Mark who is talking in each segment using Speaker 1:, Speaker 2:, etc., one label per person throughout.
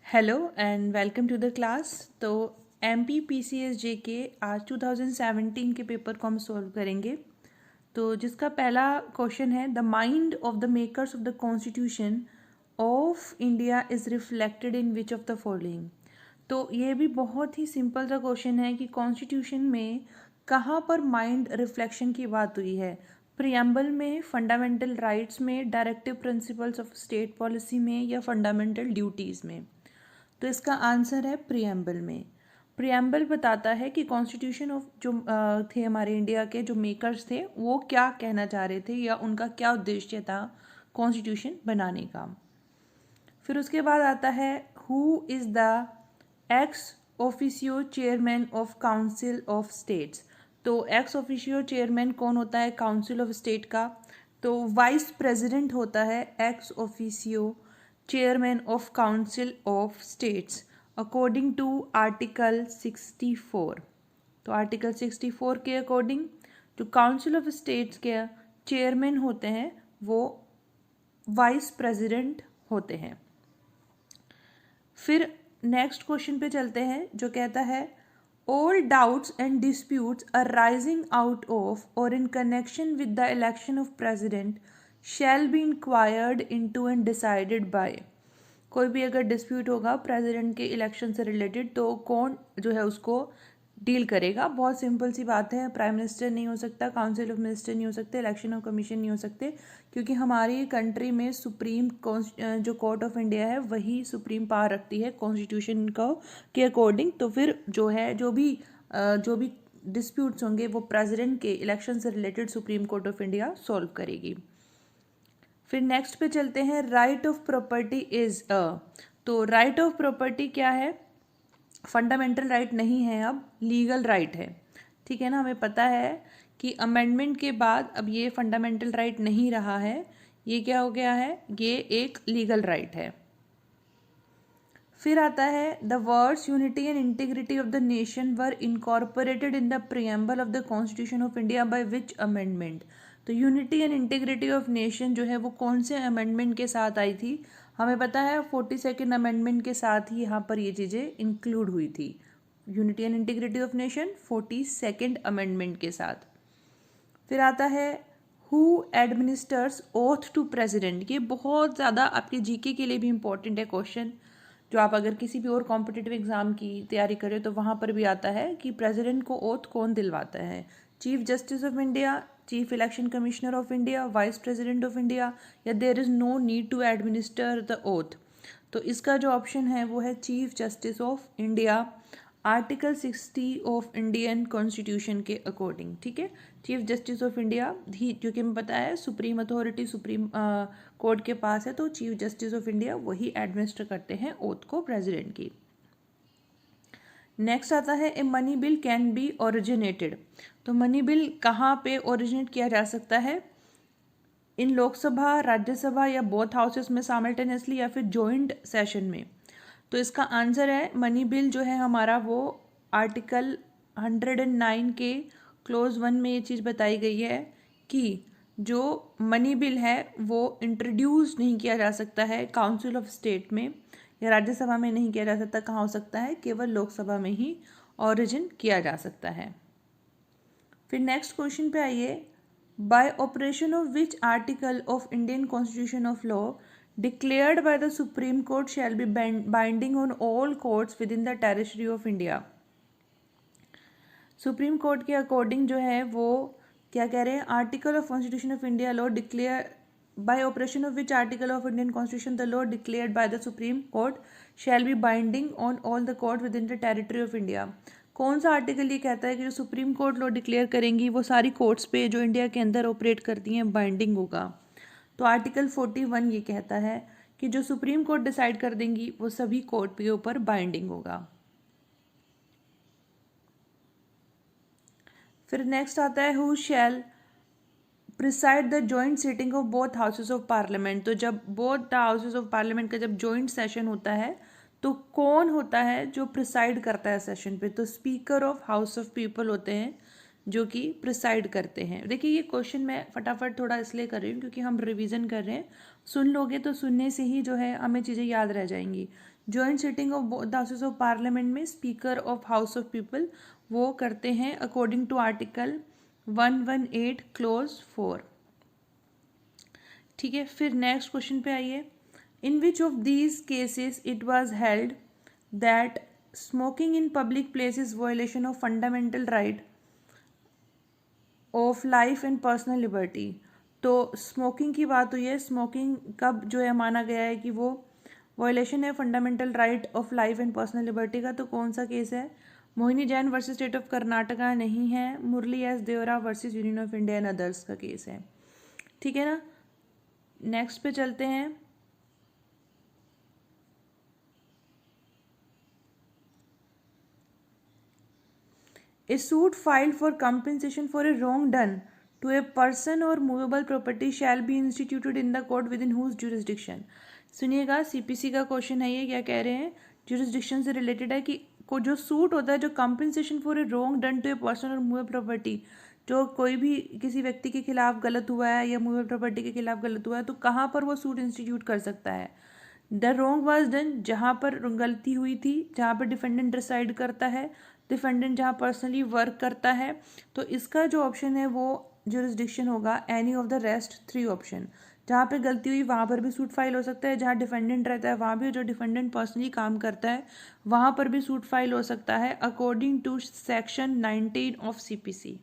Speaker 1: Hello and welcome to the class. तो M P P C S जे के आज 2017 के पेपर को हम सॉल्व करेंगे। तो जिसका पहला क्वेश्चन है, the mind of the makers of the constitution of India is reflected in which of the following. तो ये भी बहुत ही सिंपल सा क्वेश्चन है कि कॉन्स्टिट्यूशन में कहाँ पर माइंड रिफ्लेक्शन की बात हुई है। प्रियम्बल में, फंडामेंटल राइट्स में, directive principles of state policy में, या फंडामेंटल ड्यूटीज़ में। तो इसका आंसर है प्रियम्बल में। प्रियम्बल बताता है कि कॉन्स्टिट्यूशन ऑफ जो थे हमारे इंडिया के जो मेकर्स थे वो क्या कहना चाह रहे थे या उनका क्या उद्देश्य था कॉन्स्टिट्यूशन बनाने का। फिर उसके बाद आता है who is the x officio chairman of council of states. तो एक्स ऑफिशियो चेयरमैन कौन होता है काउंसिल ऑफ स्टेट का? तो वाइस प्रेसिडेंट होता है ex officio chairman of council of states according to article 64। तो आर्टिकल 64 के अकॉर्डिंग जो काउंसिल ऑफ स्टेट्स के चेयरमैन होते हैं वो वाइस प्रेसिडेंट होते हैं। फिर नेक्स्ट क्वेश्चन पे चलते हैं जो कहता है all doubts and disputes arising out of or in connection with the election of president shall be inquired into and decided by. कोई भी अगर डिस्प्यूट होगा प्रेसिडेंट के इलेक्शन से रिलेटेड तो कौन जो है उसको डील करेगा। बहुत सिंपल सी बात है, प्राइम मिनिस्टर नहीं हो सकता, काउंसिल ऑफ मिनिस्टर नहीं हो सकते, इलेक्शन ऑफ कमीशन नहीं हो सकते, क्योंकि हमारी कंट्री में सुप्रीम जो कोर्ट ऑफ इंडिया है वही सुप्रीम पावर रखती है कॉन्स्टिट्यूशन को के अकॉर्डिंग। तो फिर जो है जो भी डिस्प्यूट्स होंगे वो प्रेसिडेंट के इलेक्शन से related supreme court of India solve करेगी। फिर नेक्स्ट पे चलते हैं right of property is a. तो राइट ऑफ प्रॉपर्टी क्या है? फंडामेंटल राइट नहीं है, अब लीगल राइट है। ठीक है ना, हमें पता है कि अमेंडमेंट के बाद अब ये फंडामेंटल राइट नहीं रहा है, ये क्या हो गया है, ये एक लीगल राइट है। फिर आता है the words unity and integrity of the nation were incorporated in the preamble of the constitution of India by which amendment. तो unity and integrity of nation जो है वो कौन से अमेंडमेंट के साथ आई थी? हमें पता है 42nd अमेंडमेंट के साथ ही यहाँ पर ये चीज़ें इंक्लूड हुई थी। Unity and integrity of nation 42nd amendment के साथ। फिर आता है who administers oath to president. ये बहुत ज़्यादा आपके जीके के लिए भी इंपॉर्टेंट है क्वेश्चन, जो आप अगर किसी भी और कॉम्पिटिटिव एग्जाम की तैयारी करें तो वहाँ पर भी आता है कि प्रेसिडेंट को ओथ कौन दिलवाता है। Chief justice of India, chief election commissioner of India, vice president of India, या there is no need to administer the oath. तो इसका जो ऑप्शन है वो है chief justice of India, article 60 of Indian constitution के अकॉर्डिंग। ठीक है, चीफ जस्टिस ऑफ इंडिया ही, क्योंकि हमें पता है सुप्रीम अथॉरिटी सुप्रीम कोर्ट के पास है, तो चीफ जस्टिस ऑफ इंडिया वही एडमिनिस्टर करते हैं ओथ को प्रेसिडेंट की। नेक्स्ट आता है a money bill can be originated. तो मनी बिल कहाँ पे ओरिजिनेट किया जा सकता है? इन लोकसभा, राज्यसभा या बोथ हाउसेस में साइमल्टेनियसली, या फिर जॉइंट सेशन में। तो इसका आंसर है मनी बिल जो है हमारा वो आर्टिकल 109 के क्लोज 1 में ये चीज़ बताई गई है कि जो मनी बिल है वो इंट्रोड्यूस नहीं किया जा सकता है काउंसिल ऑफ स्टेट में या राज्यसभा में नहीं किया जा सकता। कहाँ हो सकता है? केवल लोकसभा में ही ओरिजिन किया जा सकता है। फिर नेक्स्ट क्वेश्चन पे आइए, bye operation of which article of Indian constitution of law declared by the Supreme Court shall be binding on all courts within the territory of India। Supreme court के according जो है वो क्या कह रहे हैं? Article of constitution of India law declare by operation of which article of Indian constitution the law declared by the supreme court shall be binding on all the court with in the territory of India. कौन सा article ये कहता है कि जो supreme court law declare करेंगी वो सारी कोर्ट्स पे जो इंडिया के अंदर ऑपरेट करती हैं बाइंडिंग होगा? तो आर्टिकल 41 ये कहता है कि जो सुप्रीम कोर्ट डिसाइड कर देंगी वो सभी कोर्ट के ऊपर बाइंडिंग होगा। फिर नेक्स्ट आता है who shell preside the joint sitting of both houses of parliament. तो जब बोथ हाउसेज ऑफ पार्लियामेंट का जब जॉइंट सेशन होता है तो कौन होता है जो प्रिसाइड करता है सेशन पे? तो speaker of house of people होते हैं जो कि प्रिसाइड करते हैं। देखिए ये क्वेश्चन मैं फटाफट थोड़ा इसलिए कर रही हूँ क्योंकि हम रिवीजन कर रहे हैं, सुन लोगे तो सुनने से ही जो है हमें चीज़ें याद रह जाएंगी। Joint sitting of the houses of parliament में speaker of house of people वो करते हैं अकॉर्डिंग टू आर्टिकल 118 क्लोज 4। ठीक है, फिर नेक्स्ट क्वेश्चन पे आइए। In which of these cases it was held that smoking in public place is violation of fundamental right of life and personal liberty. तो smoking की बात हुई है, स्मोकिंग कब जो है माना गया है कि वो वायलेशन है fundamental right of life and personal liberty का, तो कौन सा केस है? Mohini Jain versus state of Karnataka नहीं है, Murali S Deora versus union of India and others का केस है। ठीक है ना, नेक्स्ट पे चलते हैं। A suit filed for compensation for a wrong done to a person or movable property shall be instituted in the court within whose jurisdiction। सुनिएगा, CPC का क्वेश्चन है ये, क्या कह रहे हैं, जुरिस्डिक्शन से रिलेटेड है कि को जो सूट होता है, जो compensation for a wrong done to a person और मूवेबल प्रॉपर्टी, जो कोई भी किसी व्यक्ति के खिलाफ गलत हुआ है या मूवेबल प्रॉपर्टी के खिलाफ गलत हुआ है, तो कहाँ पर वो सूट इंस्टीट्यूट कर सकता है? द रॉन्ग वाज डन, जहाँ पर गलती हुई थी, जहाँ पर डिफेंडेंट डिसाइड करता है, डिफेंडेंट जहाँ पर्सनली वर्क करता है, तो इसका जो ऑप्शन है वो जुरिस्डिक्शन होगा any of the rest 3 option. जहाँ पे गलती हुई वहाँ पर भी सूट फाइल हो सकता है, जहाँ डिफेंडेंट रहता है वहाँ भी, जो डिफेंडेंट पर्सनली काम करता है वहाँ पर भी सूट फाइल हो सकता है according to section 19 of CPC.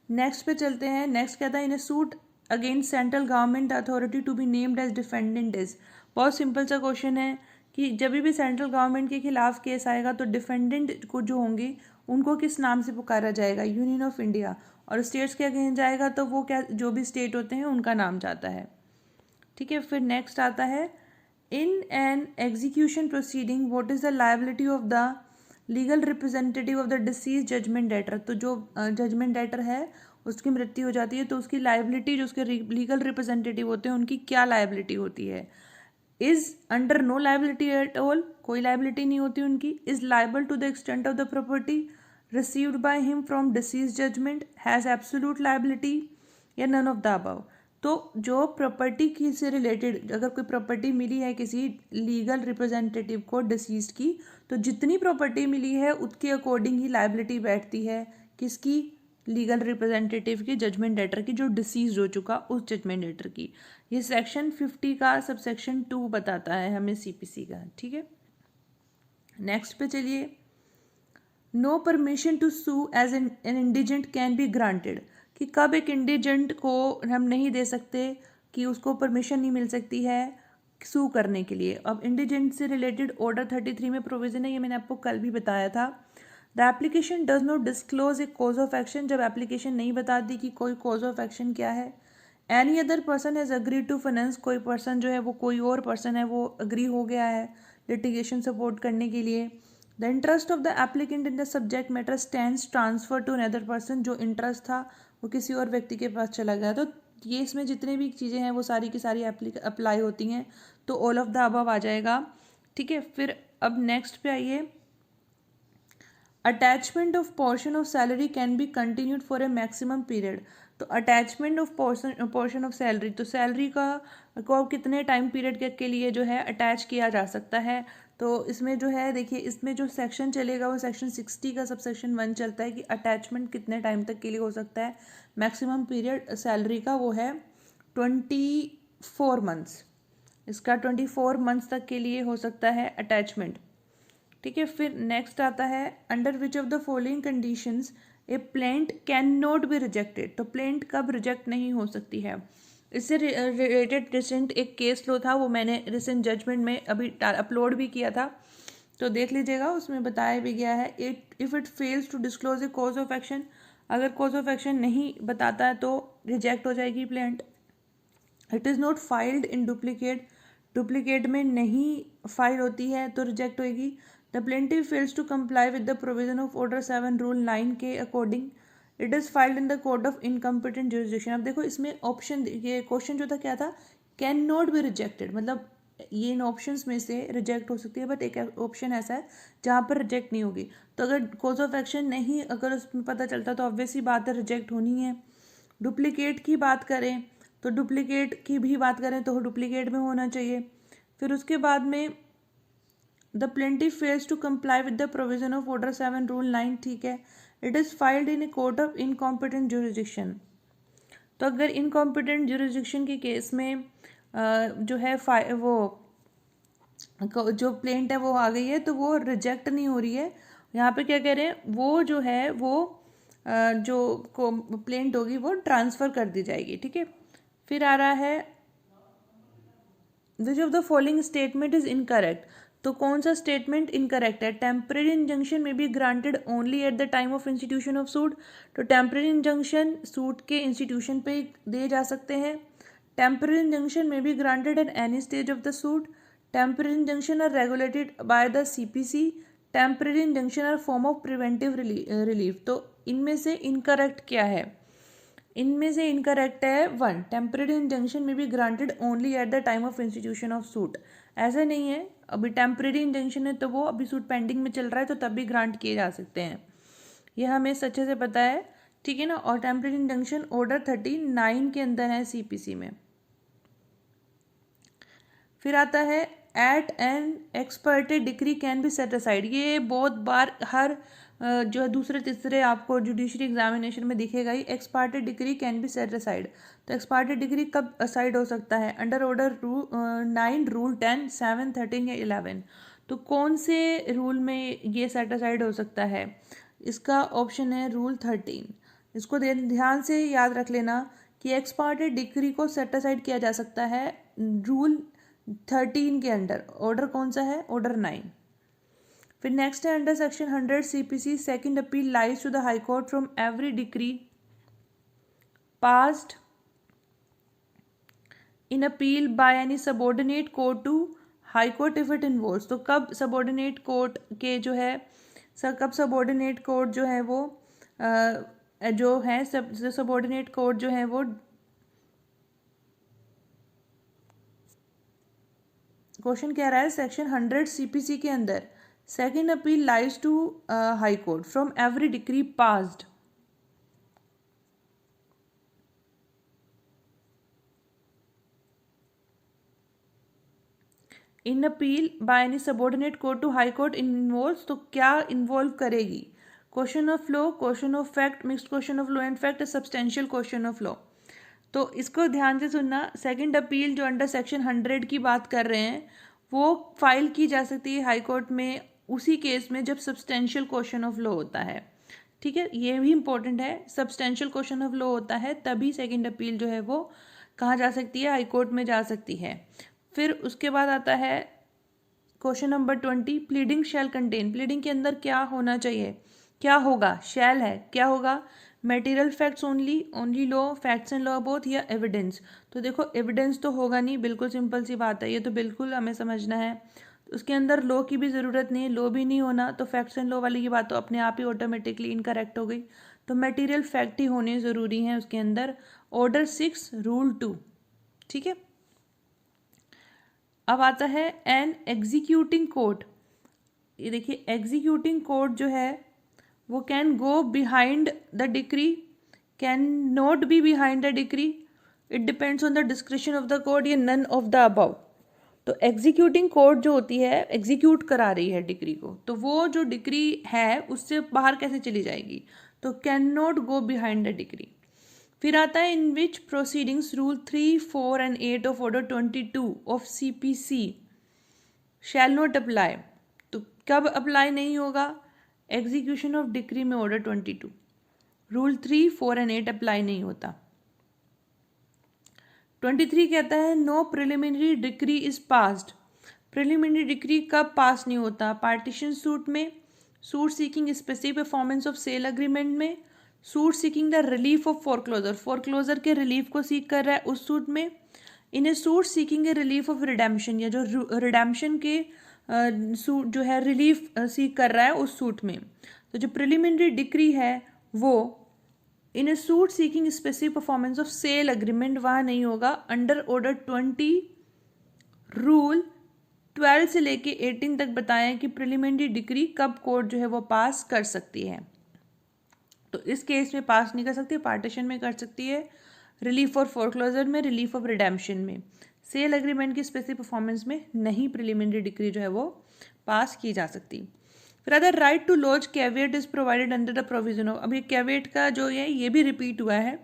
Speaker 1: Next पे चलते हैं। नेक्स्ट कहता है in a suit against central government authority to be named as defendant is. बहुत सिंपल सा क्वेश्चन है कि जब भी सेंट्रल गवर्नमेंट के खिलाफ केस आएगा तो डिफेंडेंट को जो होंगे उनको किस नाम से पुकारा जाएगा? Union of India. और स्टेट्स के अगेंस्ट जाएगा तो वो क्या, जो भी स्टेट होते हैं उनका नाम जाता है। ठीक है, फिर नेक्स्ट आता है in an execution proceeding what is the liability of the legal representative of the deceased judgment debtor. तो जो जजमेंट डेटर है उसकी मृत्यु हो जाती है तो उसकी लायबिलिटी, जो उसके लीगल रिप्रेजेंटेटिव होते हैं उनकी क्या लायबिलिटी होती है? Is under no liability at all, कोई लायबिलिटी नहीं होती उनकी। Is liable to the extent of the property received by him from deceased judgment, has absolute liability, या नन ऑफ द अबव। तो जो प्रॉपर्टी की से रिलेटेड अगर कोई प्रॉपर्टी मिली है किसी लीगल रिप्रेजेंटेटिव को डिसीज की, तो जितनी प्रॉपर्टी मिली है उसके अकॉर्डिंग ही लायबिलिटी बैठती है किसकी? लीगल रिप्रेजेंटेटिव की, जजमेंट डेटर की, जो डिसीज हो चुका उस जजमेंट डेटर की। ये सेक्शन 50 का सबसेक्शन 2 बताता है हमें सीपीसी का। ठीक है, नेक्स्ट पे चलिए। No permission to sue as an indigent can be granted, कि कब एक इंडिजेंट को हम नहीं दे सकते, कि उसको परमिशन नहीं मिल सकती है सू करने के लिए। अब इंडिजेंट से रिलेटेड ऑर्डर 33 में प्रोविजन है, ये मैंने आपको कल भी बताया था। The application does not disclose a cause of action, जब एप्लीकेशन नहीं बताती कि कोई कॉज ऑफ एक्शन क्या है। Any other person has agree to finance, कोई पर्सन जो है वो कोई और पर्सन है वो अग्री हो गया है लिटिगेशन सपोर्ट करने के लिए। The interest of the applicant in the subject matter stands transfer to another person, जो इंटरेस्ट था वो किसी और व्यक्ति के पास चला गया। तो ये इसमें जितने भी चीज़ें हैं वो सारी की सारी अप्लाई होती हैं, तो ऑल ऑफ द अबव आ जाएगा। ठीक है, फिर अब नेक्स्ट पे आइए। Attachment of portion of salary can be continued for a maximum period. तो attachment of portion of salary, तो सैलरी का को कितने टाइम पीरियड के लिए जो है अटैच किया जा सकता है? तो इसमें जो है देखिए, इसमें जो सेक्शन चलेगा वो सेक्शन 60 का सबसेक्शन 1 चलता है कि अटैचमेंट कितने टाइम तक के लिए हो सकता है। मैक्सिमम पीरियड सैलरी का वो है 24 मंथ्स, इसका 24 मंथ्स तक के लिए हो सकता है अटैचमेंट। ठीक है, फिर नेक्स्ट आता है under which of the following conditions A plaint can not be rejected. तो प्लेंट कब रिजेक्ट नहीं हो सकती है? इससे रिलेटेड रिसेंट एक केस लो था, वो मैंने रिसेंट जजमेंट में अभी अपलोड भी किया था, तो देख लीजिएगा, उसमें बताया भी गया है। If it fails to disclose a cause of action, अगर कॉज ऑफ एक्शन नहीं बताता है तो रिजेक्ट हो जाएगी plaint. It is not filed in duplicate, duplicate में नहीं फाइल होती है तो रिजेक्ट होएगी। The plaintiff fails to comply with the provision of order 7 rule 9 के according it is filed in the court of incompetent jurisdiction. अब देखो इसमें ऑप्शन, ये क्वेश्चन जो था क्या था, कैन नॉट बी रिजेक्टेड, मतलब ये इन ऑप्शंस में से रिजेक्ट हो सकती है, बट एक ऑप्शन ऐसा है जहाँ पर रिजेक्ट नहीं होगी। तो अगर कॉज ऑफ एक्शन नहीं अगर उसमें पता चलता तो ऑब्वियसली बात है रिजेक्ट होनी है। डुप्लीकेट की बात करें तो डुप्लीकेट की भी बात करें तो डुप्लीकेट में होना चाहिए। फिर उसके बाद में the plaintiff fails to comply with the provision of order 7 rule 9, ठीक है। It is filed in a court of incompetent jurisdiction. तो अगर इनकॉम्पिटेंट जुरिसडिक्शन के केस में जो है वो जो प्लेंट है वो आ गई है तो वो रिजेक्ट नहीं हो रही है। यहाँ पे क्या कह रहे हैं, वो जो है वो जो प्लेंट होगी वो ट्रांसफ़र कर दी जाएगी, ठीक है। फिर आ रहा है which of the following statement is incorrect. तो कौन सा स्टेटमेंट इनकरेक्ट है। Temporary injunction may be granted only at the time of institution of suit. तो टेम्परेरी इंजंक्शन सूट के इंस्टीट्यूशन पे दिए जा सकते हैं। Temporary injunction may be granted at any stage of the suit. Temporary injunction are regulated by the CPC। Temporary injunction are form of preventive relief. तो इनमें से इनकरेक्ट क्या है, इनमें से इनकरेक्ट है 1, temporary injunction may be granted only at the time of institution of suit. ऐसा नहीं है, अभी टेम्परेरी इंजंक्शन है तो वो अभी सूट पेंडिंग में चल रहा है तो तब भी ग्रांट किए जा सकते हैं, ये हमें अच्छे से पता है, ठीक है ना। और टेम्परेरी इंजंक्शन ऑर्डर 39 के अंदर है CPC में। फिर आता है at an ex parte decree can be set aside. ये बहुत बार हर जो है दूसरे तीसरे आपको जुडिशरी एग्जामिनेशन में दिखेगा ही, ex parte decree can be set aside. तो एक्सपार्टेड डिग्री कब असाइड हो सकता है, अंडर ऑर्डर 9 रूल 10 7 13 या 11। तो कौन से रूल में ये सेट असाइड हो सकता है, इसका ऑप्शन है रूल 13। इसको ध्यान से याद रख लेना कि एक्सपार्टेड डिग्री को सेट असाइड किया जा सकता है रूल 13 के अंडर। ऑर्डर कौन सा है, ऑर्डर 9। फिर नेक्स्ट है under section 100 CPC second appeal lies to the high court from every decree passed in appeal by any subordinate court to high court if it involves. तो कब subordinate court के जो है कब सबऑर्डिनेट कोर्ट जो है वो जो है सबऑर्डिनेट कोर्ट जो है वो क्वेश्चन कह रहा है सेक्शन 100 CPC के अंदर second appeal lies to high court from every decree passed in appeal by any subordinate court to high court involves. तो क्या इन्वॉल्व करेगी, question of law, question of fact, mixed question of law and fact, substantial question of law. तो इसको ध्यान से सुनना, second appeal जो under section 100 की बात कर रहे हैं वो फाइल की जा सकती है हाई कोर्ट में उसी केस में जब सब्सटेंशियल क्वेश्चन ऑफ लॉ होता है, ठीक है। ये भी इंपॉर्टेंट है, सब्सटेंशियल क्वेश्चन ऑफ लॉ होता है तभी सेकंड अपील जो है वो कहाँ जा सकती है, हाई कोर्ट में जा सकती है। फिर उसके बाद आता है क्वेश्चन नंबर 20, प्लीडिंग शैल कंटेन। प्लीडिंग के अंदर क्या होना चाहिए, क्या होगा, शैल है, क्या होगा, material facts only, only law, facts and law both, या एविडेंस। तो देखो एविडेंस तो होगा नहीं, बिल्कुल सिंपल सी बात है, ये तो बिल्कुल हमें समझना है। तो उसके अंदर लॉ की भी ज़रूरत नहीं है, लॉ भी नहीं होना, तो फैक्ट्स एंड लॉ वाली की बात तो अपने आप ही ऑटोमेटिकली इनकरेक्ट हो गई। तो मटेरियल फैक्ट ही होने ज़रूरी हैं उसके अंदर। ऑर्डर 6 रूल 2, ठीक है। अब आता है एन एग्जीक्यूटिंग कोर्ट। ये देखिए एग्जीक्यूटिंग कोर्ट जो है वो can go behind the decree, can not be behind the decree, it depends on the description of the court, या नन ऑफ द अबव। तो एग्जीक्यूटिंग कोर्ट जो होती है एग्जीक्यूट करा रही है डिक्री को, तो वो जो डिक्री है उससे बाहर कैसे चली जाएगी, तो can not go behind the decree. फिर आता है in which proceedings rule 3, 4 and 8 of order 22 of CPC shall not apply. तो कब अप्लाई नहीं होगा, एग्जीक्यूशन ऑफ डिक्री में ऑर्डर 22, रूल 3, 4 एंड 8 अप्लाई नहीं होता। 23 कहता है no preliminary decree is passed. Preliminary decree कब पास नहीं होता, पार्टीशन सूट में, suit seeking specific performance of sale agreement में, suit seeking the relief of foreclosure, foreclosure के रिलीफ को सीख कर रहा है उस सूट में, in a suit seeking a relief of redemption, या जो रिडेम्पशन के सूट जो है रिलीफ सीख कर रहा है उस सूट में। तो जो प्रिलिमिनरी डिक्री है वो in a suit seeking specific performance of sale agreement वहाँ नहीं होगा, अंडर ऑर्डर 20 रूल 12 से लेके 18 तक बताएं कि प्रिलिमिनरी डिग्री कब कोर्ट जो है वो पास कर सकती है। तो इस केस में पास नहीं कर सकती, पार्टीशन में कर सकती है, रिलीफ और फोरक्लोजर में, रिलीफ ऑफ रिडेम्पशन में। सेल एग्रीमेंट की स्पेसिफिक परफॉर्मेंस में नहीं प्रिलिमिनरी डिग्री जो है वो पास की जा सकती। फिर other right to lodge caveat is provided under the provision of, अब ये कैविएट का जो है ये भी रिपीट हुआ है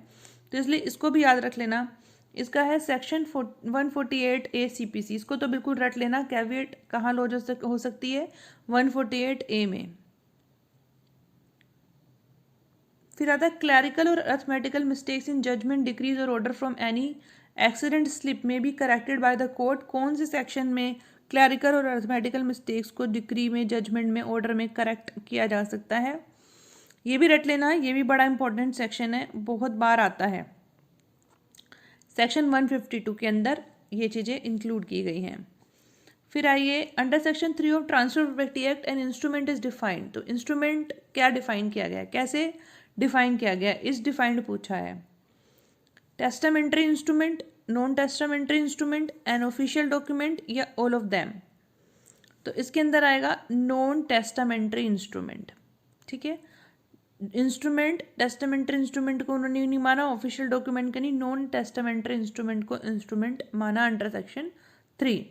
Speaker 1: तो इसलिए इसको भी याद रख लेना। इसका है सेक्शन 148A CPC, इसको तो बिल्कुल रट लेना। कैविएट कहाँ लॉज हो सकती है? 148A में। फिर आता है क्लैरिकल और arithmetical mistakes in judgment, decrees और order from any accident slip में be corrected by the court. कौन से सेक्शन में क्लैरिकल और अर्थमेटिकल मिस्टेक्स को डिक्री में, जजमेंट में, ऑर्डर में करेक्ट किया जा सकता है? ये भी रट लेना, ये भी बड़ा इंपॉर्टेंट सेक्शन है, बहुत बार आता है। सेक्शन 152 के अंदर ये चीज़ें इंक्लूड की गई हैं। फिर आइए under section 3 of transfer property act N instrument is defined. तो इंस्ट्रूमेंट क्या डिफाइन किया गया है, कैसे डिफाइन किया गया? इस डिफाइंड पूछा है। Testamentary instrument, non testamentary instrument, an official document या ऑल ऑफ देम। तो इसके अंदर आएगा नॉन टेस्टामेंट्री इंस्ट्रूमेंट। ठीक है, इंस्ट्रूमेंट टेस्टामेंट्री इंस्ट्रूमेंट को उन्होंने नहीं माना, ऑफिशियल डॉक्यूमेंट का नहीं, नॉन टेस्टामेंट्री इंस्ट्रूमेंट को इंस्ट्रूमेंट माना अंडर सेक्शन 3।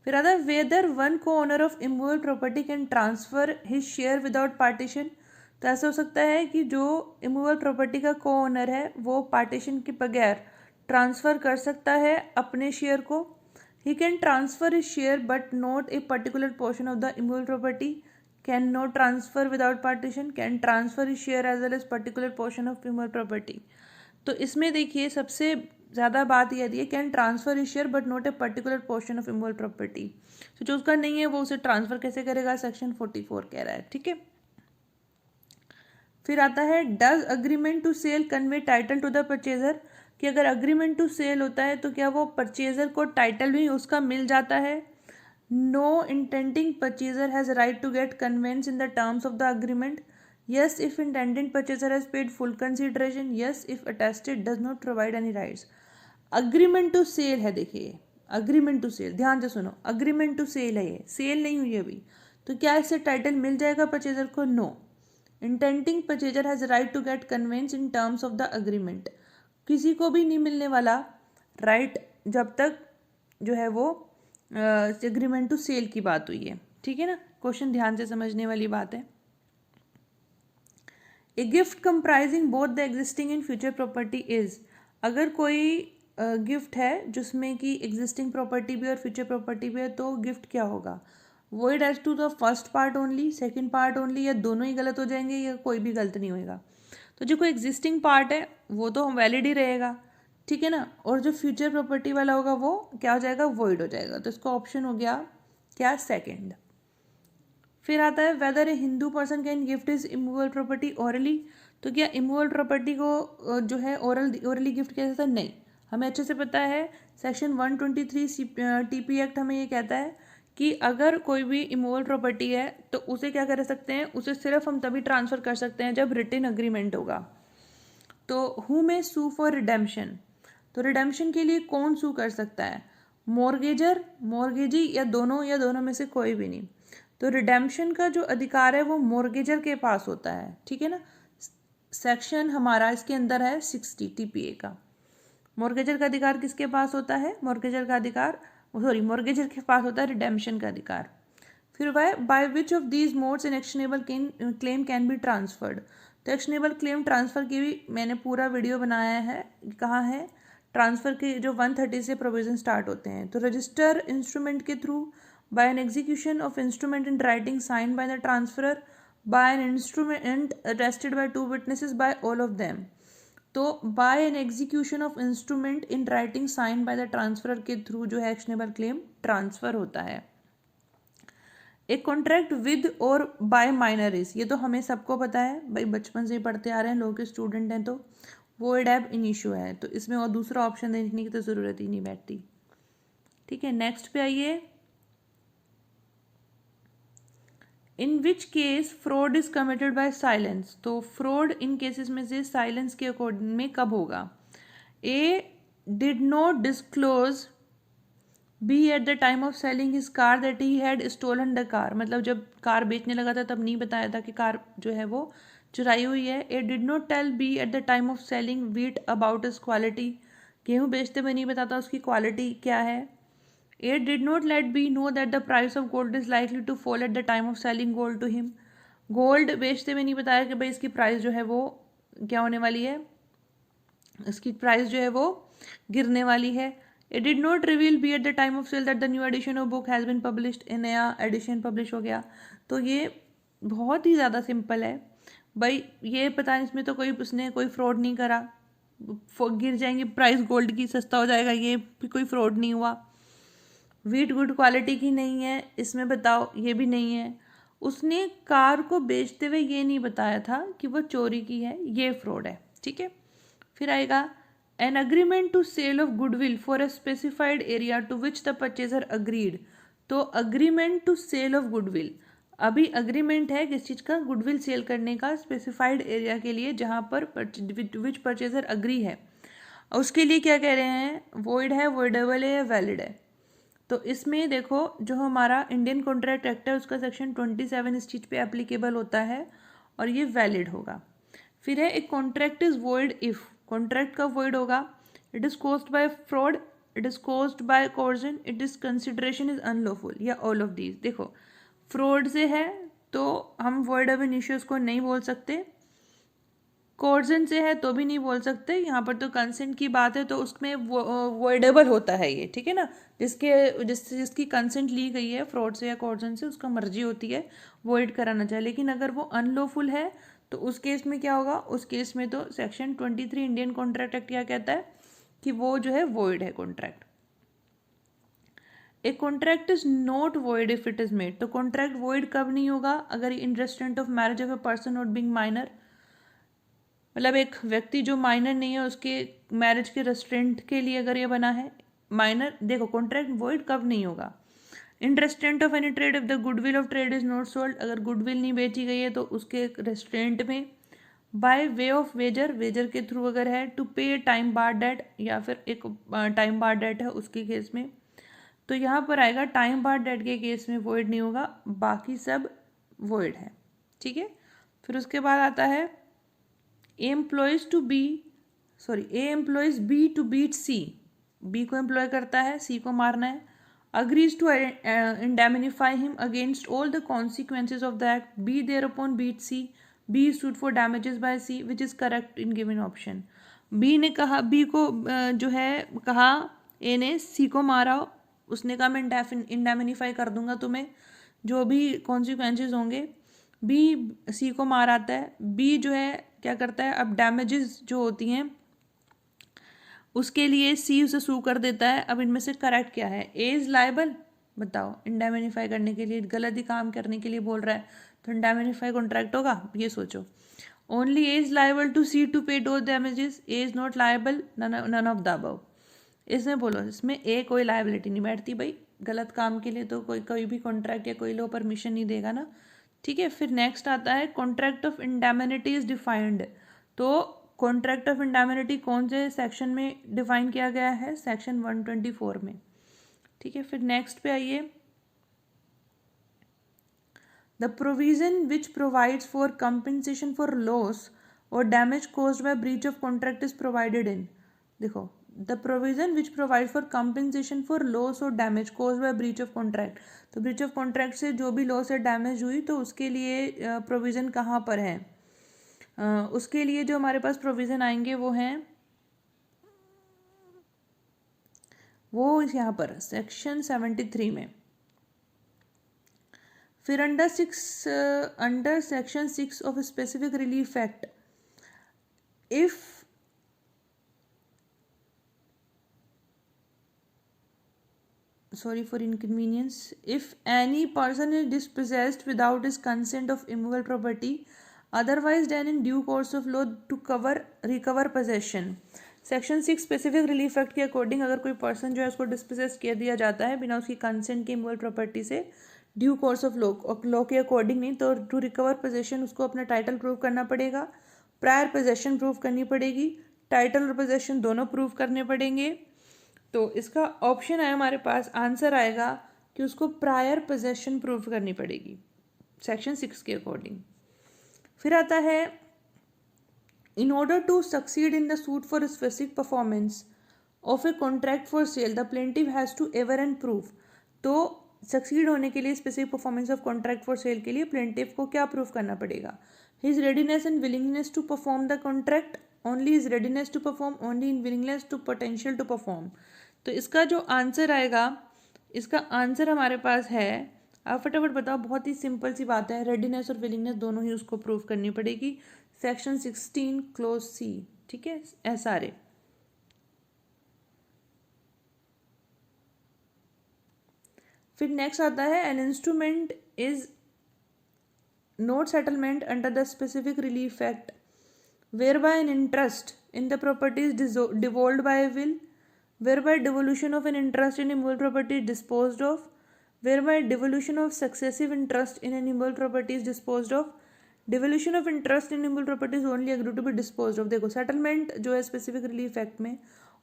Speaker 1: फिर आता है वेदर वन को owner of immovable property can transfer his share without partition. तो ऐसा हो सकता है कि जो इमूवेबल प्रॉपर्टी का को ओनर है वो पार्टीशन के बगैर ट्रांसफ़र कर सकता है अपने शेयर को। He can transfer his share but not a particular portion of the immovable property, can not transfer without partition, can transfer his share as well as particular portion of immovable property. तो इसमें देखिए सबसे ज़्यादा बात यह है can transfer his share but not a particular portion of immovable property. तो जो उसका नहीं है वो उसे ट्रांसफर कैसे करेगा? सेक्शन 44 कह रहा है। ठीक है, फिर आता है does agreement to sale convey title to the purchaser, कि अगर अग्रीमेंट टू सेल होता है तो क्या वो परचेजर को टाइटल भी उसका मिल जाता है? No intending purchaser has right to get conveyance in the terms of the agreement. Yes, if intending purchaser has paid full consideration. Yes, if attested does not provide any rights. Agreement to sale है, देखिए agreement to cell, ध्यान से सुनो, agreement to sale है, ये cell नहीं हुई अभी, तो क्या इससे टाइटल मिल जाएगा परचेजर को? No. Intending purchaser has right to get conveyance in terms of the agreement. किसी को भी नहीं मिलने वाला राइट जब तक जो है वो एग्रीमेंट टू सेल की बात हुई है। ठीक है ना, क्वेश्चन ध्यान से समझने वाली बात है। A gift comprising both the existing and future property is, अगर कोई गिफ्ट है जिसमें कि एग्जिस्टिंग प्रॉपर्टी भी और फ्यूचर प्रॉपर्टी भी है तो गिफ्ट क्या होगा? Void as to the first part only, second part only, या दोनों ही गलत हो जाएंगे या कोई भी गलत नहीं होएगा? तो जो कोई एग्जिस्टिंग पार्ट है वो तो वैलिड ही रहेगा, ठीक है ना, और जो फ्यूचर प्रॉपर्टी वाला होगा वो क्या हो जाएगा? वॉइड हो जाएगा। तो इसका ऑप्शन हो गया क्या? सेकेंड। फिर आता है whether a Hindu person can gift is immovable property orally. तो क्या इमूवेबल प्रॉपर्टी को जो है ओरली गिफ्ट किया जाता है? नहीं, हमें अच्छे से पता है सेक्शन 123 TP एक्ट हमें ये कहता है कि अगर कोई भी इमूवेबल प्रॉपर्टी है तो उसे क्या कर सकते हैं? उसे सिर्फ हम तभी ट्रांसफ़र कर सकते हैं जब रिटन अग्रीमेंट होगा। तो हु में सू फॉर रिडेम्पशन, तो रिडेम्पशन के लिए कौन सू कर सकता है? मॉर्गेजर, मॉर्गेजी, या दोनों में से कोई भी नहीं। तो रिडेम्पशन का जो अधिकार है वो मॉर्गेजर के पास होता है। ठीक है ना, सेक्शन हमारा इसके अंदर है 60 TPA का। मॉर्गेजर का अधिकार किसके पास होता है? मॉर्गेजर के पास होता है रिडेम्पशन का अधिकार। फिर वह by which of these modes an actionable claim can be transferred. तो एक्शनेबल क्लेम ट्रांसफ़र की भी मैंने पूरा वीडियो बनाया है, कहाँ है ट्रांसफ़र के जो 130 से प्रोविजन स्टार्ट होते हैं। तो रजिस्टर इंस्ट्रूमेंट के through, by an execution of instrument in writing signed by the transferor, by an instrument attested by 2 witnesses, by all of them। तो by an execution of instrument in writing signed by the transferor के through जो है actionable claim transfer होता है। एक contract with और bye माइनरिस, ये तो हमें सबको पता है भाई, बचपन से ही पढ़ते आ रहे हैं, लोग के स्टूडेंट हैं, तो वॉइड एब इनिशियो है, तो इसमें और दूसरा ऑप्शन देखने की तो ज़रूरत ही नहीं बैठती। ठीक है, नेक्स्ट पे आइए। In which case fraud is committed by silence. तो फ्रॉड इन केसेस में से साइलेंस के अकॉर्डिंग में कब होगा? A did not disclose B at the time of selling his car that he had stolen the car, मतलब जब car बेचने लगा था तब नहीं बताया था कि कार जो है वो चुराई हुई है. A did not tell B at the time of selling wheat about is quality, गेहूँ बेचते हुए नहीं बताता उसकी क्वालिटी क्या है. A did not let B know that the price of gold is likely to fall at the time of selling gold to him, gold बेचते हुए नहीं बताया कि भाई इसकी प्राइस जो है वो क्या होने वाली है, इसकी प्राइस जो है वो गिरने वाली है. It did not reveal be at the time of sale that the new edition of book has been published, नया एडिशन पब्लिश हो गया. तो ये बहुत ही ज़्यादा सिंपल है भाई, ये पता नहीं इसमें तो उसने कोई फ्रॉड नहीं करा, गिर जाएंगी प्राइस गोल्ड की, सस्ता हो जाएगा, ये भी कोई फ्रॉड नहीं हुआ. वीट गुड क्वालिटी की नहीं है इसमें बताओ, ये भी नहीं है. उसने कार को बेचते हुए ये नहीं बताया था कि वो चोरी की है, ये फ्रॉड है. ठीक है, फिर आएगा an agreement to sale of goodwill for a specified area to which the purchaser agreed. तो agreement to sale of goodwill, अभी अग्रीमेंट है किस चीज़ का, गुडविल सेल करने का स्पेसिफाइड एरिया के लिए जहाँ पर विच परचेजर अग्री है, उसके लिए क्या कह रहे हैं, वॉइड है, वॉइडेबल है या वैलिड है. तो इसमें देखो जो हमारा इंडियन कॉन्ट्रैक्ट एक्ट है उसका सेक्शन 27 इस चीज़ पे एप्लीकेबल होता है और ये वैलिड होगा. फिर है एक contract is void if, contract कब वॉइड होगा, it is caused by fraud, it is caused by coercion, it is consideration is unlawful, या ऑल ऑफ दीज. देखो फ्रॉड से है तो हम वॉइड ऑफ इनिशियो को नहीं बोल सकते, कोर्जन से है तो भी नहीं बोल सकते, यहाँ पर तो कंसेंट की बात है तो उसमें वॉइडेबल होता है ये. ठीक है ना, जिसकी कंसेंट ली गई है फ्रॉड से या कोर्जन से उसका मर्जी होती है वॉइड कराना चाहिए. लेकिन अगर वो अनलॉफुल है तो उस केस में क्या होगा, उस केस में तो सेक्शन 23 इंडियन कॉन्ट्रैक्ट एक्ट क्या कहता है कि वो जो है वॉइड है contract. A contract is not void if it is made, तो कॉन्ट्रैक्ट वॉइड कब नहीं होगा, अगर in restraint of marriage of a person not being minor, मतलब एक व्यक्ति जो माइनर नहीं है उसके मैरिज के रेस्टोरेंट के लिए अगर ये बना है माइनर. देखो कॉन्ट्रैक्ट वॉइड कब नहीं होगा, in restraint of any trade if the goodwill of trade is not sold, अगर गुडविल नहीं बेची गई है तो उसके रेस्टोरेंट में, by way of wager, wager के थ्रू अगर है, टू पे टाइम बार डेट, या फिर एक टाइम बार डेट है उसके केस में. तो यहाँ पर आएगा टाइम बार डेट के केस में वॉइड नहीं होगा, बाकी सब वॉइड है. ठीक है, फिर उसके बाद आता है A employs B to beat C, B को एम्प्लॉय करता है, सी को मारना है. agrees to indemnify him against all the consequences of the act, B thereupon beat C, B is sued for damages by C, which is correct in given option. B ने कहा, B को जो है कहा A ने C को मारा, उसने कहा मैं इंडेमिनिफाई कर दूंगा तुम्हें जो भी कॉन्सिक्वेंसेज होंगे. B C को मार आता है, B जो है क्या करता है, अब डैमेजेस जो होती हैं उसके लिए सी उसे सू कर देता है. अब इनमें से करेक्ट क्या है, ए इज लायबल, बताओ इंडेमिनिफाई करने के लिए, गलत ही काम करने के लिए बोल रहा है तो इंडेमिनिफाई कॉन्ट्रैक्ट होगा, ये सोचो. Only A is liable to C to pay those damages, A is not liable none of the above. इसमें बोलो इसमें ए कोई लायबिलिटी नहीं बैठती भाई, गलत काम के लिए तो कोई भी कॉन्ट्रैक्ट या कोई लो परमिशन नहीं देगा ना. ठीक है, फिर नेक्स्ट आता है contract of indemnity is defined. तो कॉन्ट्रैक्ट ऑफ इंडेमिनिटी कौन से सेक्शन में डिफाइन किया गया है, सेक्शन 124 में. ठीक है, फिर नेक्स्ट पे आइए, the provision which provides for compensation for loss और damage caused by breach of contract is provided in. देखो the provision which provide for compensation for loss और damage caused by breach of contract, तो breach of contract से जो भी loss या damage हुई तो उसके लिए प्रोविज़न कहाँ पर है, उसके लिए जो हमारे पास प्रोविज़न आएंगे वो हैं वो यहाँ पर सेक्शन 73 में. फिर under section 6 of specific relief act, if sorry for inconvenience, if any person is dispossessed without his consent of immovable property otherwise done in due course of law to recover possession. Section 6 specific relief act के according अगर कोई person जो है उसको dispossess कर दिया जाता है बिना उसकी कंसेंट के इमूवेबल प्रॉपर्टी से, ड्यू कोर्स ऑफ लॉ के अकॉर्डिंग नहीं, तो टू रिकवर पोजेशन उसको अपना टाइटल प्रूव करना पड़ेगा, प्रायर पोजेशन प्रूव करनी पड़ेगी, टाइटल और पोजेशन दोनों प्रूव करने पड़ेंगे। तो इसका ऑप्शन है हमारे पास, आंसर आएगा कि उसको प्रायर पोजेशन प्रूव करनी पड़ेगी सेक्शन 6 के अकॉर्डिंग। फिर आता है in order to succeed in the suit for specific performance of a contract for sale the plaintiff has to aver and prove. तो सक्सीड होने के लिए specific performance of contract for sale के लिए प्लेंटिव को क्या प्रूव करना पड़ेगा? His readiness and willingness to perform the contract, only his readiness to perform, only in willingness to potential to perform. तो इसका जो आंसर आएगा, इसका आंसर हमारे पास है, आप फटाफट बताओ, बहुत ही सिंपल सी बात है, रेडीनेस और विलिंगनेस दोनों ही उसको प्रूव करनी पड़ेगी, सेक्शन 16 क्लोज सी, ठीक है, SRA। फिर नेक्स्ट आता है an instrument is not settlement under the specific relief act whereby an interest in the property is devolved by will, whereby devolution of an interest in immovable property is disposed of, whereby devolution of successive interest in an immovable property is disposed of, devolution of interest in immovable property is only agreed to be disposed of। देखो settlement जो है specific relief act में,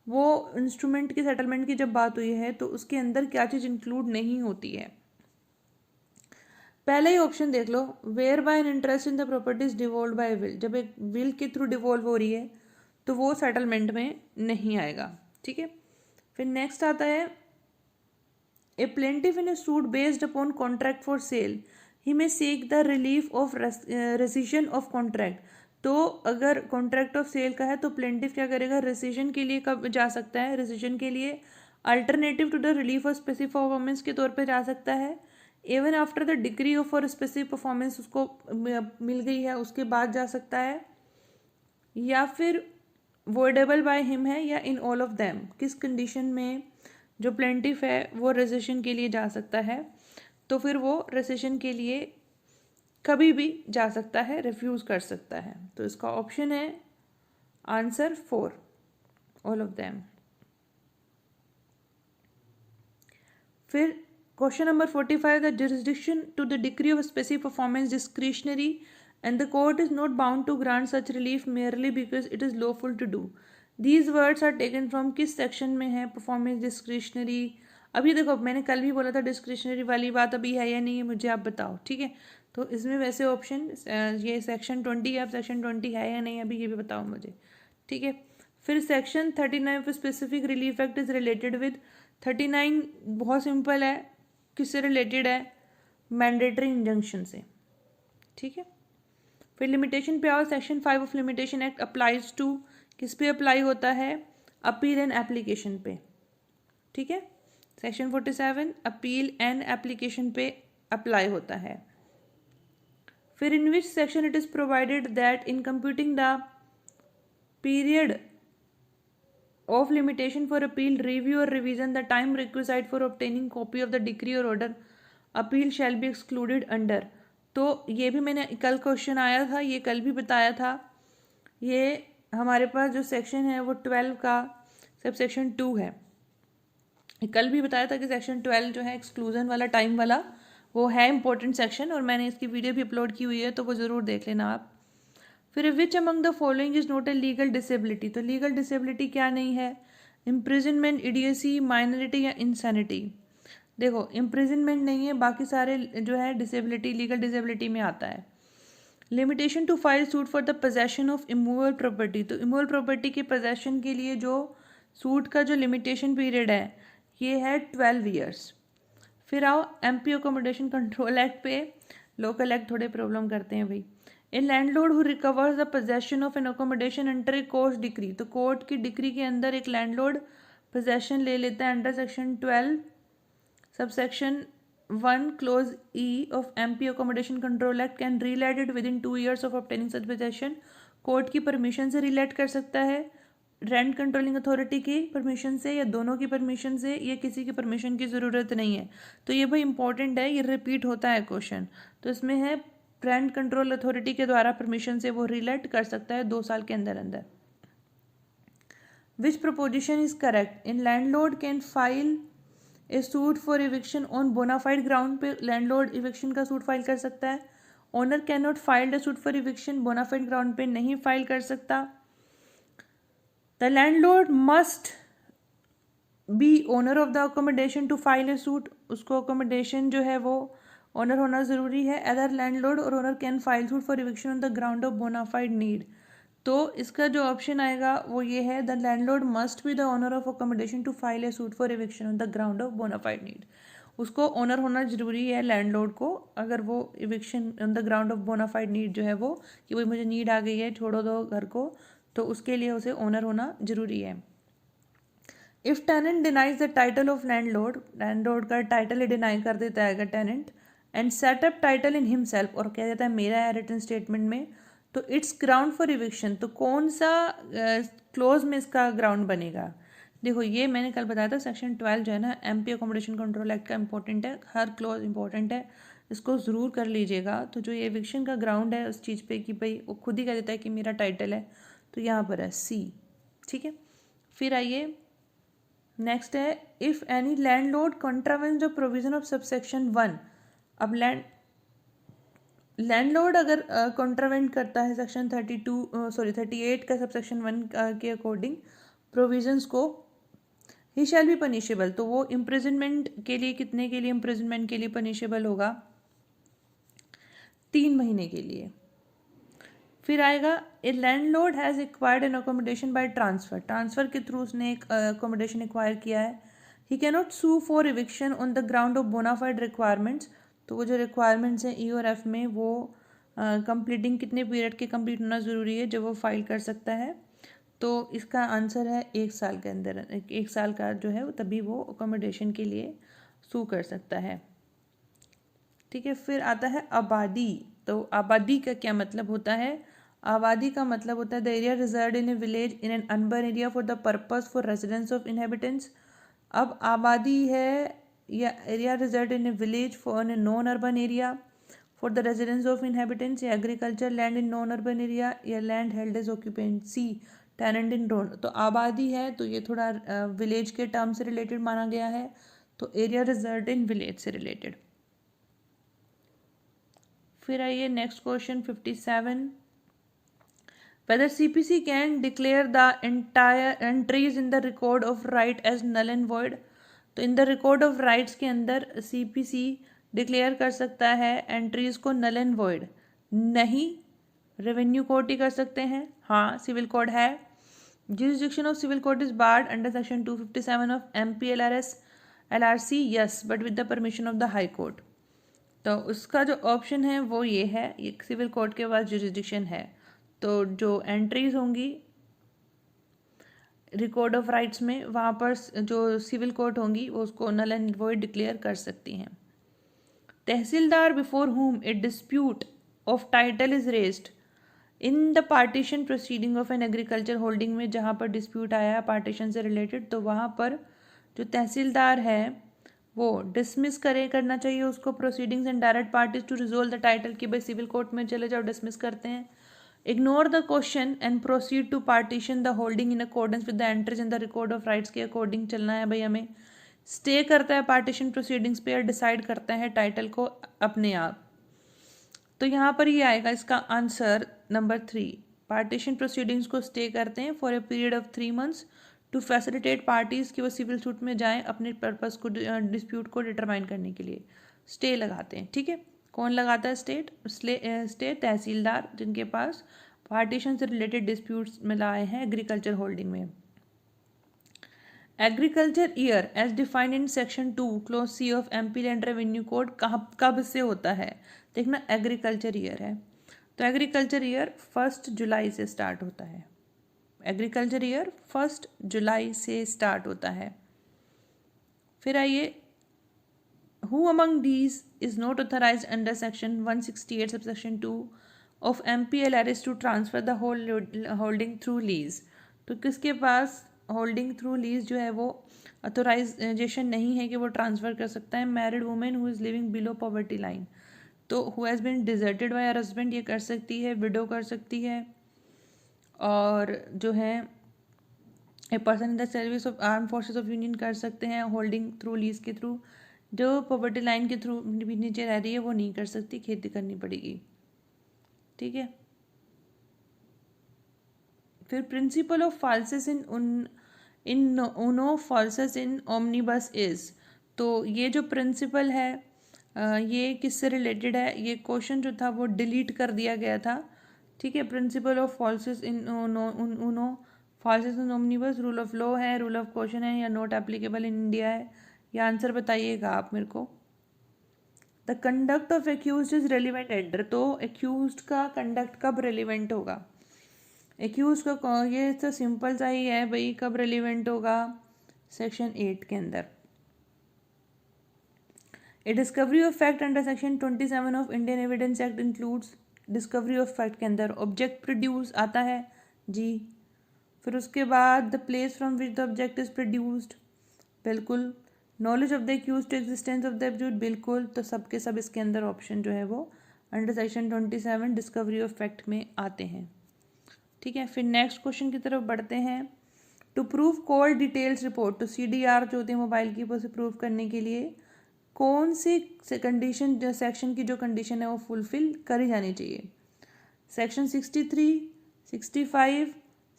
Speaker 1: वो instrument की settlement की जब बात हुई है तो उसके अंदर क्या चीज़ इंक्लूड नहीं होती है। पहले ही ऑप्शन देख लो, whereby an interest in the property is devolve by will, जब एक विल के थ्रू डिवोल्व हो रही है तो वो सेटलमेंट में नहीं आएगा, ठीक है। फिर नेक्स्ट आता है a plaintiff in a suit based upon contract for sale he may seek the relief of rescission of contract. तो अगर कॉन्ट्रैक्ट ऑफ सेल का है तो प्लेंटिफ क्या करेगा, रेसिजन के लिए कब जा सकता है, रेसिजन के लिए alternative to the relief of specific performance के तौर पे जा सकता है, even after the decree of और स्पेसिफिक परफॉर्मेंस उसको मिल गई है उसके बाद जा सकता है, या फिर वॉइडेबल बाय हिम है, या इन ऑल ऑफ देम। किस कंडीशन में जो प्लेंटिफ है वो रेसिशन के लिए जा सकता है, तो फिर वो रेसिशन के लिए कभी भी जा सकता है, रिफ्यूज़ कर सकता है। तो इसका ऑप्शन है आंसर 4, ऑल ऑफ देम। फिर question number 45, the jurisdiction to the decree of specific performance discretionary and the court is not bound to grant such relief merely because it is lawful to do. These words are taken from किस section में है, performance discretionary. अभी देखो मैंने कल भी बोला था डिस्क्रिशनरी वाली बात अभी है या नहीं है, मुझे आप बताओ, ठीक है। तो इसमें वैसे ऑप्शन ये सेक्शन 20 है, अब सेक्शन 20 है या नहीं अभी ये भी बताओ मुझे, ठीक है। फिर section 39 of specific relief act is related with 39, बहुत सिंपल है, किससे रिलेटेड है, मैंडेटरी इंजंक्शन से, ठीक है। फिर लिमिटेशन पे आओ, section 5 of limitation act applies to, किस पे अप्लाई होता है, अपील एंड एप्लीकेशन पे, ठीक है। सेक्शन 47 अपील एंड एप्लीकेशन पे अप्लाई होता है। फिर in which section it is provided that in computing the period of limitation for appeal, review और revision the time requisite for obtaining copy of the decree और order appeal shall be excluded under. तो ये भी मैंने कल question आया था, ये कल भी बताया था, ये हमारे पास जो सेक्शन है वो 12 का सब सेक्शन 2 है। कल भी बताया था कि सेक्शन 12 जो है एक्सक्लूजन वाला, टाइम वाला, वो है इंपॉर्टेंट सेक्शन, और मैंने इसकी वीडियो भी अपलोड की हुई है, तो वो ज़रूर देख लेना आप। फिर which among the following is not a legal disability, तो लीगल डिसेबिलिटी क्या नहीं है, इम्प्रिजनमेंट, इडियसी, माइनॉरिटी या इंसैनिटी। देखो इम्प्रिजनमेंट नहीं है, बाकी सारे जो है डिसेबिलिटी, लीगल डिसेबिलिटी में आता है। Limitation to file suit for the possession of immovable property, तो इमूवेबल प्रॉपर्टी के पोजेशन के लिए जो सूट का जो लिमिटेशन पीरियड है ये है 12 ईयर्स। फिर आओ MP अकोमोडेशन कंट्रोल एक्ट पे, लोकल एक्ट थोड़े प्रॉब्लम करते हैं भाई। A landlord who recovers the possession of an accommodation under a court decree, तो कोर्ट की डिक्री के अंदर एक लैंडलॉर्ड पोजेशन ले लेता है under section 12 subsection 1 clause E of MP Accommodation Control Act can relet it within 2 years of obtaining such possession। Court की permission से रिलेट कर सकता है, रेंट कंट्रोलिंग अथॉरिटी की परमिशन से, या दोनों की परमिशन से, या किसी की परमिशन की ज़रूरत नहीं है। तो ये भाई इंपॉर्टेंट है, ये रिपीट होता है क्वेश्चन, तो इसमें है रेंट कंट्रोल अथॉरिटी के द्वारा परमिशन से वो रिलेट कर सकता है 2 साल के अंदर अंदर। Which proposition is correct, in landlord can file a suit for eviction on bona fide ground पे लैंडलॉर्ड इविक्शन का सूट फाइल कर सकता है। Owner can not file the suit for eviction, bona fide ground पे नहीं फाइल कर सकता। The landlord must be owner of the accommodation to file a suit, उसको अकोमोडेशन जो है वो ओनर होना ज़रूरी है। अदर लैंडलॉर्ड और owner can file suit for eviction on the ground of bona fide need. तो इसका जो ऑप्शन आएगा वो ये है, the landlord must be the owner of accommodation to file a suit for eviction on the ground of bona fide need. उसको owner होना जरूरी है लैंडलॉर्ड को, अगर वो eviction on the ground of bona fide need जो है वो, कि भाई मुझे नीड आ गई है छोड़ो दो घर को, तो उसके लिए उसे ओनर होना जरूरी है। If tenant denies the title of landlord, landlord का टाइटल ही डिनाई कर देता है अगर tenant, and set up title in himself, और कह देता है मेरा है रिटन स्टेटमेंट में, तो इट्स ग्राउंड फॉर इविक्शन। तो कौन सा क्लोज में इसका ग्राउंड बनेगा? देखो ये मैंने कल बताया था, सेक्शन 12 जो है ना एमपी अकोमोडेशन कंट्रोल एक्ट का इंपॉर्टेंट है, हर क्लोज इंपॉर्टेंट है, इसको ज़रूर कर लीजिएगा। तो जो ये एविक्शन का ग्राउंड है उस चीज़ पे कि भाई वो खुद ही कह देता है कि मेरा टाइटल है, तो यहाँ पर है सी। ठीक है, फिर आइए नेक्स्ट है, if any landlord contravenes the provision of subsection 1। अब लैंडलॉर्ड अगर कॉन्ट्रावेंट करता है सेक्शन 38 का सबसेक्शन 1 के अकॉर्डिंग प्रोविजंस को, ही शैल बी पनिशेबल। तो वो इम्प्रिजनमेंट के लिए, कितने के लिए इम्प्रिजनमेंट के लिए पनिशेबल होगा? 3 महीने के लिए। फिर आएगा, a landlord has acquired an accommodation by transfer, transfer के थ्रू उसने एक अकोमोडेशन एक्वायर किया है। He can not sue for eviction on the ground of bona fide requirements. तो वो जो रिक्वायरमेंट्स हैं ई और एफ में, वो कंप्लीटिंग कितने पीरियड के कंप्लीट होना ज़रूरी है जब वो फाइल कर सकता है? तो इसका आंसर है 1 साल के अंदर, 1 साल का जो है तभी वो अकोमोडेशन के लिए सू कर सकता है। ठीक है, फिर आता है आबादी। तो आबादी का क्या मतलब होता है? आबादी का मतलब होता है the area reserve in a village in an urban area for the purpose for residence of inhabitants. अब आबादी है या area reserve in a village for a non urban area for the residence of inhabitants, या agriculture land in non urban area, या land held as occupancy tenant in road. तो आबादी है तो ये थोड़ा विलेज के टर्म से रिलेटेड माना गया है, तो एरिया रिजर्व इन विलेज से रिलेटेड। फिर आइए next question 57, whether CPC can declare the entire entries in the record of right as null and void। तो in the record of rights के अंदर CPC डिक्लेयर कर सकता है एंट्रीज को नल एंड वॉइड? नहीं, रेवेन्यू कोर्ट ही कर सकते हैं। हाँ, सिविल कोड है। Jurisdiction of civil court is barred under section 257 of MPLRS LRC, yes, but with the permission of the high court. तो उसका जो ऑप्शन है वो ये है, ये सिविल कोर्ट के पास जुरिसडिक्शन है, तो जो एंट्रीज होंगी रिकॉर्ड ऑफ राइट्स में, वहाँ पर जो सिविल कोर्ट होंगी वो उसको नल एंड वॉइड डिक्लेयर कर सकती हैं। Tahsildar before whom a dispute of title is raised in the partition proceeding of an agriculture holding में, जहाँ पर डिस्प्यूट आया है पार्टीशन से रिलेटेड, तो वहाँ पर जो तहसीलदार है वो डिसमिस करना चाहिए उसको proceedings and direct parties to resolve the title, कि भाई सिविल कोर्ट में चले जाओ, डिसमिस करते हैं। Ignore the question and proceed to partition the holding in accordance with the entries in the record of rights के अकॉर्डिंग चलना है भाई हमें। स्टे करता है पार्टीशन प्रोसीडिंग्स पे, और डिसाइड करता है टाइटल को अपने आप। तो यहाँ पर ये आएगा इसका आंसर नंबर 3, पार्टीशन प्रोसीडिंग्स को स्टे करते हैं for a period of 3 months to facilitate parties कि वो सिविल सूट में जाएं अपने पर्पस को, डिस्प्यूट को डिटरमाइन करने के लिए स्टे लगाते हैं। ठीक है, कौन लगाता है स्टे? तहसीलदार, जिनके पास पार्टीशन से रिलेटेड डिस्प्यूट्स में लाए हैं एग्रीकल्चर होल्डिंग में। Agriculture year as defined in section 2 clause C of MP land revenue code कब से होता है? देखना, एग्रीकल्चर ईयर है तो एग्रीकल्चर ईयर 1 जुलाई से स्टार्ट होता है। एग्रीकल्चर ईयर 1 जुलाई से स्टार्ट होता है। फिर आइए, who among these is not authorized under section 168 subsection 2 of MPLRS to transfer the holding through lease. तो किसके पास होल्डिंग थ्रू लीज जो है वो अथोराइजेशन नहीं है कि वो ट्रांसफ़र कर सकता है? Married women who is living below poverty line, तो who has been deserted by her husband ये कर सकती है, विडो कर सकती है, और जो है a person in the service of arm forces of union कर सकते हैं होल्डिंग थ्रू लीज के थ्रू। जो पॉवर्टी लाइन के थ्रू भी नीचे रह रही है वो नहीं कर सकती, खेती करनी पड़ेगी। ठीक है, फिर principle of falsus in uno falsus in omnibus is, तो ये जो प्रिंसिपल है ये किससे रिलेटेड है? ये क्वेश्चन जो था वो डिलीट कर दिया गया था, ठीक है। Principle of falsus in uno falsus in omnibus rule of law है, रूल ऑफ क्वेश्चन है, या नॉट एप्लीकेबल इन इंडिया है? ये आंसर बताइएगा आप मेरे को। The conduct of accused is relevant under, तो एक्यूज का कंडक्ट कब रेलिवेंट होगा? एक्यूज का ये तो सिंपल सा ही है भाई, कब रेलिवेंट होगा? सेक्शन 8 के अंदर। A discovery of fact under section 27 of Indian evidence act includes, discovery of fact के अंदर ऑब्जेक्ट प्रोड्यूस आता है जी। फिर उसके बाद the place from which the object is produced, बिल्कुल। Knowledge of the accused to existence of the about, बिल्कुल। तो सबके सब इसके अंदर ऑप्शन जो है वो under section 27 discovery of fact में आते हैं, ठीक है। फिर नेक्स्ट क्वेश्चन की तरफ बढ़ते हैं। To prove call details report, तो CDR जो होते हैं मोबाइल की, उसे प्रूव करने के लिए कौन सी कंडीशन, जो सेक्शन की जो कंडीशन है वो फुलफिल करी जानी चाहिए? सेक्शन 63, 65,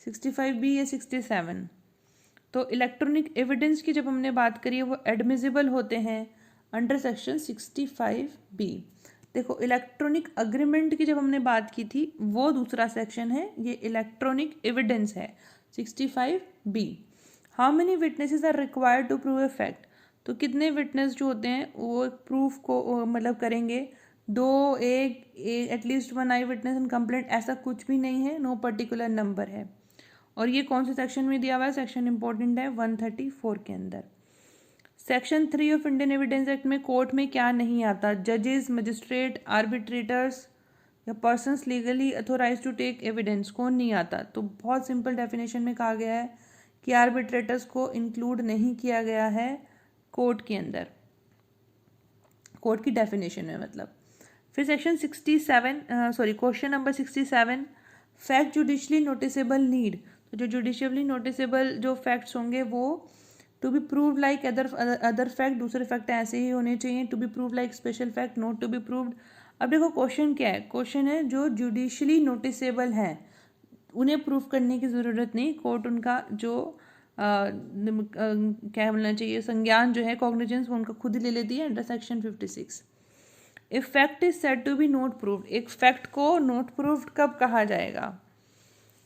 Speaker 1: 65B या 67? तो इलेक्ट्रॉनिक एविडेंस की जब हमने बात करी है वो एडमिजिबल होते हैं अंडर सेक्शन 65B। देखो इलेक्ट्रॉनिक अग्रीमेंट की जब हमने बात की थी वो दूसरा सेक्शन है, ये इलेक्ट्रॉनिक एविडेंस है 65B। How many witnesses are required to prove a fact, तो कितने विटनेस जो होते हैं वो प्रूफ को मतलब करेंगे? 2, 1, at least 1 I witness and complaint, ऐसा कुछ भी नहीं है, नो पर्टिकुलर नंबर है। और ये कौन से सेक्शन में दिया हुआ है? सेक्शन इंपॉर्टेंट है 134 के अंदर। Section 3 of Indian evidence act में कोर्ट में क्या नहीं आता? जजेस, मजिस्ट्रेट, आर्बिट्रेटर्स या persons legally authorized to take evidence, कौन नहीं आता? तो बहुत सिंपल डेफिनेशन में कहा गया है कि आर्बिट्रेटर्स को इंक्लूड नहीं किया गया है कोर्ट के अंदर, कोर्ट की डेफिनेशन में मतलब। फिर section 67 question number 67, fact judicially noticeable need, तो जो जुडिशियली नोटिसेबल जो फैक्ट्स होंगे वो to be prove like other fact, दूसरे फैक्ट ऐसे ही होने चाहिए। To be prove like special fact, not to be proved. अब देखो क्वेश्चन क्या है? क्वेश्चन है जो जुडिशली नोटिसेबल हैं उन्हें प्रूव करने की ज़रूरत नहीं, कोर्ट उनका जो क्या बोलना चाहिए, संज्ञान जो है, कॉग्निजेंस, वो उनका खुद ही ले लेती है under section 56। If fact is said to be not proved, एक फैक्ट को नॉट प्रूव्ड कब कहा जाएगा?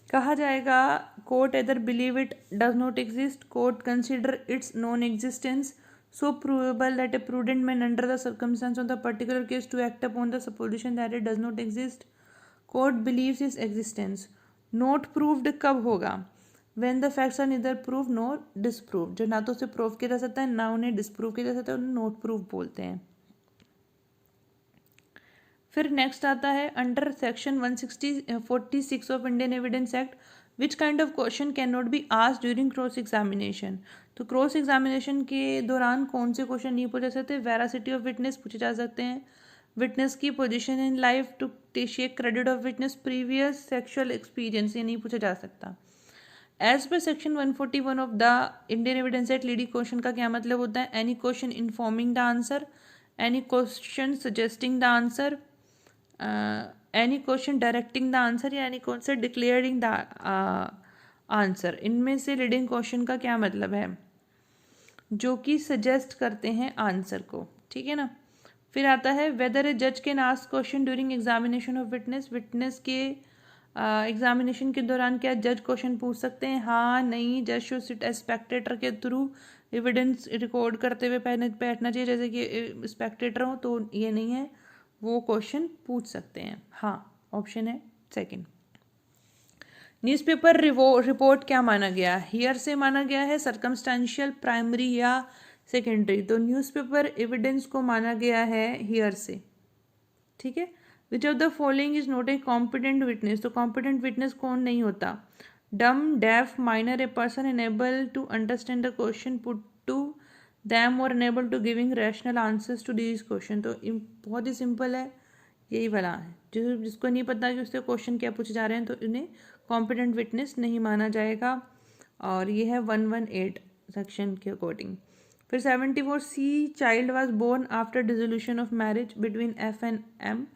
Speaker 1: कहा जाएगा court either believe it does not exist, court consider its non existence so provable that a prudent man under the circumstance of the particular case to act upon the supposition that it does not exist, court believes its existence. Not proved कब होगा? When the facts are neither proved nor disproved, जो ना तो उसे prove किया जा सकता है ना उन्हें डिस्प्रूव किया जा सकता है, उन्हें नॉट प्रूव बोलते हैं। फिर नेक्स्ट आता है under section 146 of Indian evidence act, which kind of question can not be asked during cross examination, तो क्रॉस एग्जामिनेशन के दौरान कौन से क्वेश्चन नहीं पूछे जा सकते? वेरासिटी ऑफ विटनेस पूछे जा सकते हैं, विटनेस की position in life to take credit of witness, previous sexual experience, ये नहीं पूछा जा सकता। As per section 141 of the Indian evidence act, leading question का क्या मतलब होता है? Any question informing the answer, any question suggesting the answer, any question directing the answer, या any question declaring the answer. इनमें से लीडिंग क्वेश्चन का क्या मतलब है? जो कि सजेस्ट करते हैं आंसर को, ठीक है ना। फिर आता है वेदर ए जज can ask question during examination of witness, witness के एग्जामिनेशन के दौरान क्या जज क्वेश्चन पूछ सकते हैं? हाँ, नहीं। जज शुड सिट एज स्पेक्टेटर के थ्रू एविडेंस रिकॉर्ड करते हुए बैठना चाहिए जैसे कि स्पेक्टेटर हो, तो ये नहीं है, वो क्वेश्चन पूछ सकते हैं। हाँ, ऑप्शन है सेकंड। न्यूज़पेपर रिपोर्ट क्या माना गया? हियर से माना गया है, सर्कमस्टेंशियल, प्राइमरी या सेकेंडरी? तो न्यूज़पेपर एविडेंस को माना गया है हियर से, ठीक है। Which of the following is not a competent witness, तो कॉम्पिटेंट विटनेस कौन नहीं होता? Dumb, deaf, minor, a person unable to understand the question put to them और unable to giving rational answers to these question. तो बहुत ही simple है, यही वाला है। जिसको नहीं पता कि उससे क्वेश्चन क्या पूछे जा रहे हैं तो इन्हें कॉम्पिटेंट विटनेस नहीं माना जाएगा, और ये है 118 सेक्शन के अकॉर्डिंग। फिर 74 C, child was born after dissolution of marriage between F and M,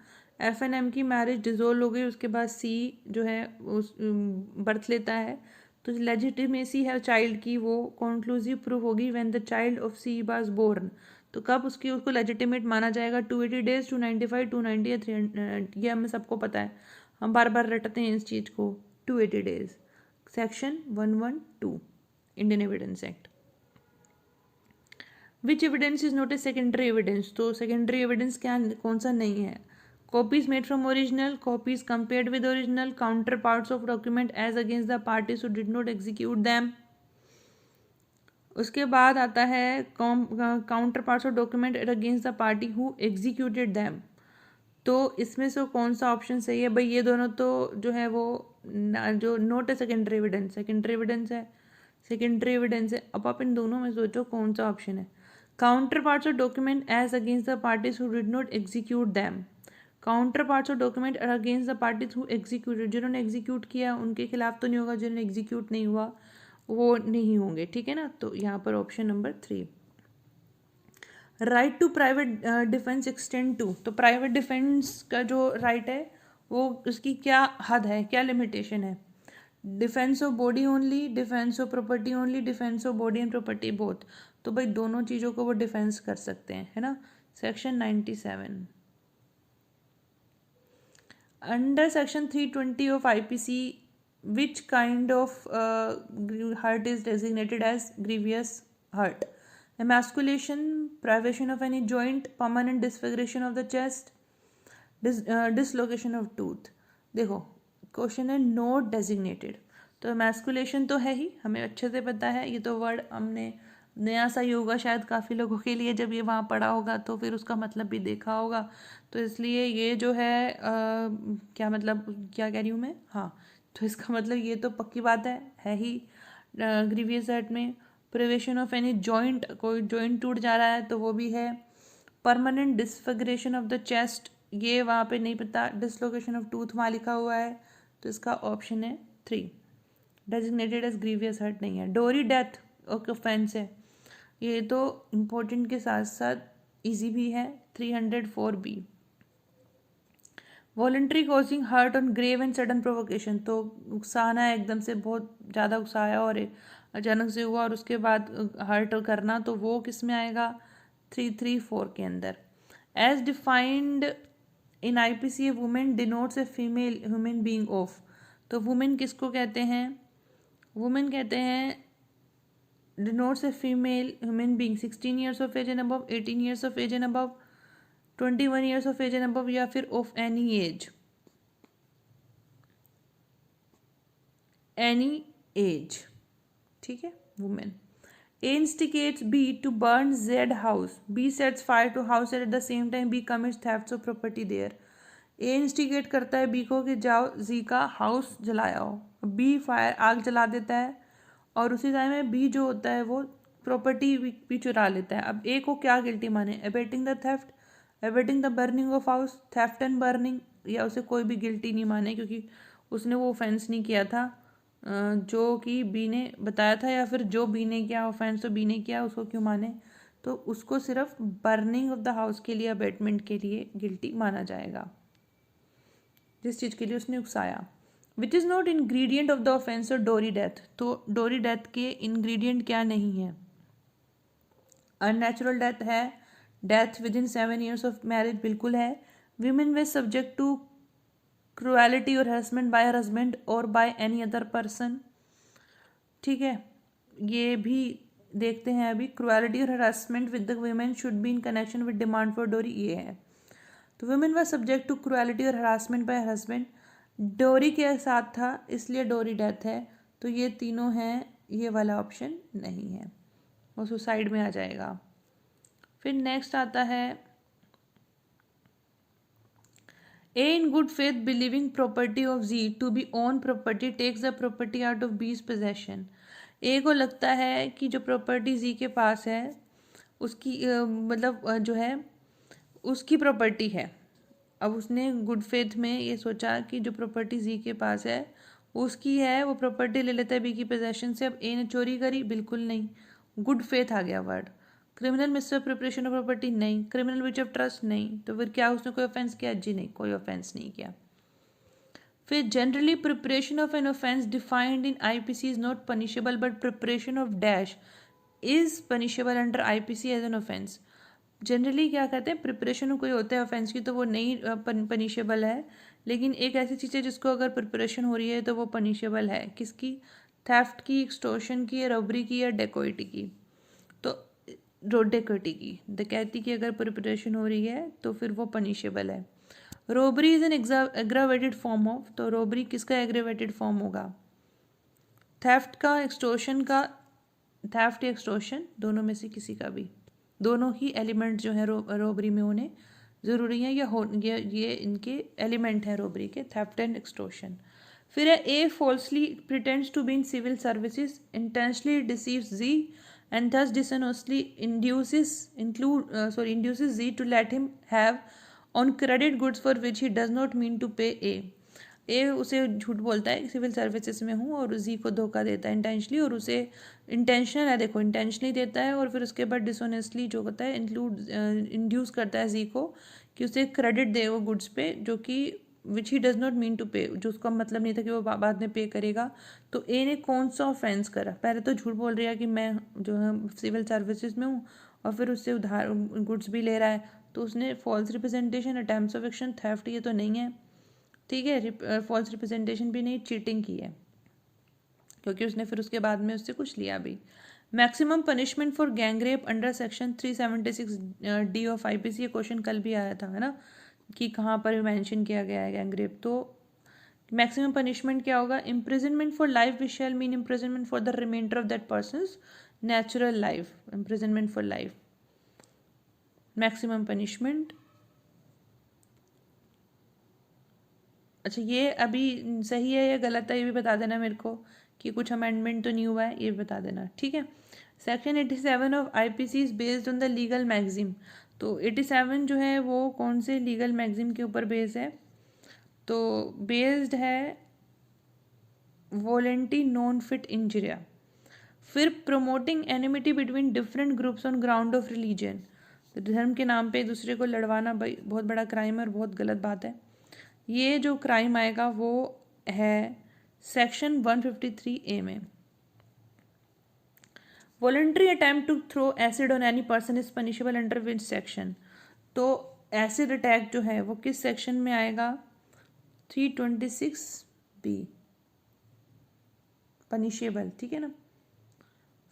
Speaker 1: F and M की मैरिज डिजोल्व हो गई, उसके बाद सी जो है उस बर्थ लेता है, तो लेजिटिमेसी है चाइल्ड की वो कंक्लूसिव प्रूफ होगी when the child of she was born. तो कब उसको लेजिटिमेट माना जाएगा? 280 डेज, 295, 290 या 300। ये हमें सबको पता है, हम बार बार रटते हैं इस चीज़ को। 280 days, section 112 Indian evidence act. Which evidence is not a secondary evidence? तो सेकेंडरी एविडेंस क्या, कौन सा नहीं है? Copies made from original, copies compared with original, counter parts of document as against the parties who did not execute them. उसके बाद आता है counter parts of document against the party who executed them. तो इसमें से कौन सा option सही है? भाई ये दोनों तो जो है वो जो नोट है सेकेंडरी एविडेंस, सेकेंडरी एविडेंस है, सेकेंडरी एविडेंस है। अब आप इन दोनों में सोचो कौन सा ऑप्शन है। Counter parts of document as against the parties who did not execute them. Counter parts of document against the parties who executed, जिन्होंने एग्जीक्यूट किया उनके खिलाफ तो नहीं होगा, जिन्होंने एग्जीक्यूट नहीं हुआ वो नहीं होंगे, ठीक है ना। तो यहाँ पर option number 3। Right to private defence extend to, तो प्राइवेट डिफेंस का जो राइट है वो उसकी क्या हद है, क्या लिमिटेशन है? Defence of body only, defence of property only, defence of body and property both. तो भाई दोनों चीज़ों को वो डिफेंस कर सकते हैं, है ना। Section 97 under section 320 of IPC which kind of hurt is designated as grievous hurt? Emasculation, privation of any joint, permanent disfiguration of the chest, dislocation of tooth। देखो क्वेश्चन है नोट डेजिग्नेटेड, तो एमास्कुलेशन तो है ही, हमें अच्छे से पता है, ये तो वर्ड हमने नया सा ही होगा शायद काफ़ी लोगों के लिए, जब ये वहाँ पढ़ा होगा तो फिर उसका मतलब भी देखा होगा, तो इसलिए ये जो है क्या मतलब, क्या कह रही हूँ मैं, हाँ, तो इसका मतलब ये तो पक्की बात है ही ग्रीवियस हर्ट में। प्रिवेशन ऑफ एनी जॉइंट, कोई जॉइंट टूट जा रहा है तो वो भी है। परमानेंट डिसफिगरेशन ऑफ द चेस्ट, ये वहाँ पे नहीं पता। डिसलोकेशन ऑफ टूथ वहाँ लिखा हुआ है, तो इसका ऑप्शन है 3, डेजिग्नेटेड एज ग्रीवियस हर्ट नहीं है। डोरी डेथ ऑफेंस है, ये तो इम्पोर्टेंट के साथ साथ इजी भी है, 304B। Voluntary causing hurt on grave and sudden provocation, तो उकसाना है, एकदम से बहुत ज़्यादा उकसाया और अचानक से हुआ और उसके बाद हर्ट करना, तो वो किस में आएगा? 334 के अंदर। As defined in IPC women denotes a female human being of, तो वुमेन किसको कहते हैं? वुमेन कहते हैं denotes a female human being 16 years of age and above, 18 years of age and above, 21 years of age and above, या फिर of any age, any age, ठीक है। Women. A instigates B to burn Z house. B sets fire to house and at the same time B commits thefts of property there. A instigate करता है B को कि जाओ Z का house जलाओ, B fire आग जला देता है और उसी टाइम में B जो होता है वो प्रॉपर्टी भी चुरा लेता है। अब A को क्या गिल्टी माने? Abetting the theft, abetting the burning of house, theft and burning, या उसे कोई भी गिल्टी नहीं माने क्योंकि उसने वो ऑफेंस नहीं किया था जो कि बी ने बताया था, या फिर जो बी ने किया ऑफेंस तो बी ने किया, उसको क्यों माने? तो उसको सिर्फ बर्निंग ऑफ द हाउस के लिए, अबेटमेंट के लिए गिल्टी माना जाएगा, जिस चीज़ के लिए उसने उकसाया। Which is not ingredient of the offence और डोरी डेथ, तो डोरी डेथ के इंग्रेडिएंट क्या नहीं है? अननेचुरल डेथ है, death within 7 years of marriage बिल्कुल है। वीमेन वे सब्जेक्ट टू क्रुएलिटी और हरासमेंट बाय हर हस्बैंड और बाय एनी अदर पर्सन, ठीक है, ये भी देखते हैं अभी। क्रुएलिटी और harassment with the women should be in connection with demand for dowry, ये है। तो women was subject to cruelty और harassment by her husband, dowry के साथ था इसलिए डोरी डेथ है, तो ये तीनों हैं, ये वाला ऑप्शन नहीं है, वो सुसाइड में आ जाएगा। फिर नेक्स्ट आता है A in good faith believing property of Z to be own property takes the property out of B's possession. A को लगता है कि जो प्रॉपर्टी Z के पास है उसकी मतलब जो है उसकी प्रॉपर्टी है। अब उसने गुड फेथ में ये सोचा कि जो प्रॉपर्टी Z के पास है उसकी है, वो प्रॉपर्टी ले लेता है B की पोजेशन से। अब A ने चोरी करी? बिल्कुल नहीं, गुड फेथ आ गया word. Criminal misuse preparation of property नहीं, क्रिमिनल ब्रीच ऑफ ट्रस्ट नहीं, तो फिर क्या उसने कोई ऑफेंस किया? जी नहीं, कोई ऑफेंस नहीं किया। फिर generally preparation of an offence defined in IPC is not punishable but preparation of dash is punishable under IPC as an offence. Generally क्या कहते हैं, प्रिपरेशन कोई होता है ऑफेंस की तो वो नहीं पनिशेबल है, लेकिन एक ऐसी चीज़ है जिसको अगर प्रिपरेशन हो रही है तो वो पनिशेबल है। किसकी? थेफ्ट की, एक्सटॉर्शन की, या रॉबरी की, या डेकोइटी की। तो डेकोइटी की, डकैती की अगर प्रिपरेशन हो रही है तो फिर वो पनिशेबल है। Robbery is an aggravated form of, तो रॉबरी किसका एग्रावेटेड फॉर्म होगा? थेफ्ट का, एक्सटॉर्शन का। थेफ्ट या एक्सटॉर्शन दोनों में से किसी का भी, दोनों ही एलिमेंट जो है रॉबरी में होने ज़रूरी है, या ये इनके एलिमेंट हैं रॉबरी के, थेफ्ट एंड एक्सटॉर्शन। फिर है a falsely pretends to be in civil services, intentionally deceives G and thus dishonestly induces Z to let him have on credit goods for which he does not mean to pay A. ए उसे झूठ बोलता है civil services में हूँ और जी को धोखा देता है इंटेंशनली, और उसे इंटेंशनल है, देखो इंटेंशनली देता है, और फिर उसके बाद डिसऑनेस्टली जो होता है इंड्यूस करता है जी को कि उसे क्रेडिट दे वो गुड्स पे जो कि which he does not mean to pay, जो उसका मतलब नहीं था कि वो बाद में पे करेगा। तो ए ने कौन सा ऑफेंस करा? पहले तो झूठ बोल रहा है कि मैं जो है सिविल सर्विसेज में हूँ, और फिर उससे उधार गुड्स भी ले रहा है, तो उसने false representation, attempts of action, theft ये तो नहीं है, ठीक है, फॉल्स रिप्रेजेंटेशन भी नहीं, चीटिंग की है, क्योंकि उसने फिर उसके बाद में उससे कुछ लिया भी। Maximum punishment for gang rape under section 376 D of IPC, ये क्वेश्चन कल भी आया था, है ना, कि कहाँ पर मेंशन किया गया है गैंग रेप। तो मैक्सिमम पनिशमेंट क्या होगा? Imprisonment for life which shall mean imprisonment for the remainder of that person's natural life, imprisonment for life maximum punishment. अच्छा, ये अभी सही है या गलत है ये भी बता देना मेरे को, कि कुछ अमेंडमेंट तो नहीं हुआ है, ये भी बता देना, ठीक है। Section 87 of IPC is based on the legal maxim, तो 87 जो है वो कौन से लीगल मैगजिम के ऊपर बेस्ड है? तो बेस्ड है वॉलेंटी नॉन फिट इंजरिया। फिर promoting enmity between different groups on ground of religion, तो धर्म के नाम पे एक दूसरे को लड़वाना भाई बहुत बड़ा क्राइम है और बहुत गलत बात है। ये जो क्राइम आएगा वो है सेक्शन 153 ए में। Voluntary attempt to throw acid on any person is punishable under which section, तो एसिड अटैक जो है वो किस सेक्शन में आएगा? 326 बी, पनिशेबल, ठीक है ना।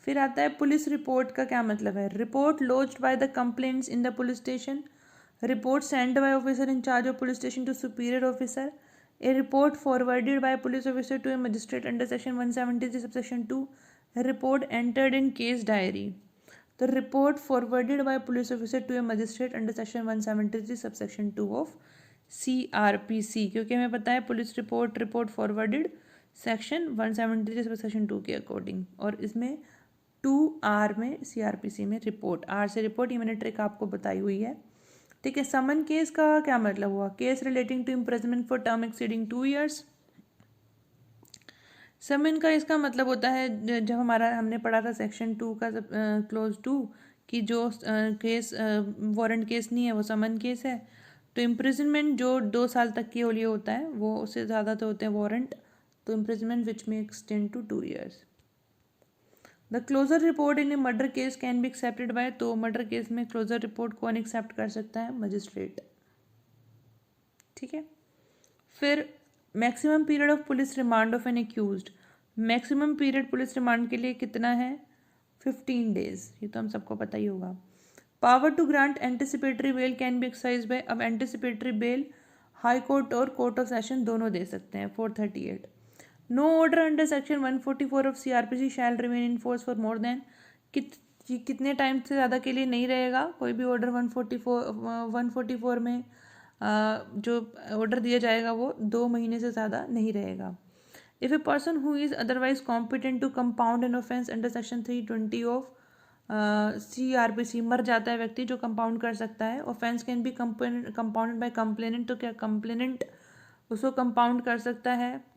Speaker 1: फिर आता है पुलिस रिपोर्ट का क्या मतलब है? Report lodged by the complaints in the police station, report sent by officer in charge of police station to superior officer, a report forwarded by police officer to a magistrate under section 173 subsection 2, report entered in case diary. तो report forwarded by police officer to a magistrate under section 173 subsection 2 of CRPC, क्योंकि हमें पता है police report forwarded section 173 subsection 2 के according, और इसमें 2R में CRPC में रिपोर्ट, R से रिपोर्ट, ये मैंने ट्रिक आपको बताई हुई है, ठीक है। समन केस का क्या मतलब हुआ? Case relating to imprisonment for term exceeding 2 years। Summon का इसका मतलब होता है, जब हमने पढ़ा था सेक्शन 2 का क्लोज 2 कि जो केस वारंट केस नहीं है वो समन केस है, तो इम्प्रिजनमेंट जो 2 साल तक के लिए होता है वो उससे ज़्यादा तो होते हैं वारंट, तो imprisonment which may extend to 2 years। The closure report in a murder case can be accepted by, तो मर्डर केस में क्लोजर रिपोर्ट कौन एक्सेप्ट कर सकता है? मजिस्ट्रेट, ठीक है। फिर maximum period of police remand of an accused, maximum period police remand के लिए कितना है? 15 days, ये तो हम सबको पता ही होगा। Power to grant anticipatory bail can be exercise by, अब एंटिसिपेटरी बेल हाई कोर्ट और कोर्ट ऑफ सेशन दोनों दे सकते हैं। 438 no order under section 144 of CRPC shall remain in force for more than, कितने टाइम से ज़्यादा के लिए नहीं रहेगा कोई भी ऑर्डर 144 में जो ऑर्डर दिया जाएगा वो 2 महीने से ज़्यादा नहीं रहेगा। If a person who is otherwise competent to compound an offence under section 320 of CRPC, मर जाता है व्यक्ति जो कंपाउंड कर सकता है, offence can be compounded by complainant, तो क्या कंप्लेनेंट उसको कंपाउंड कर सकता है?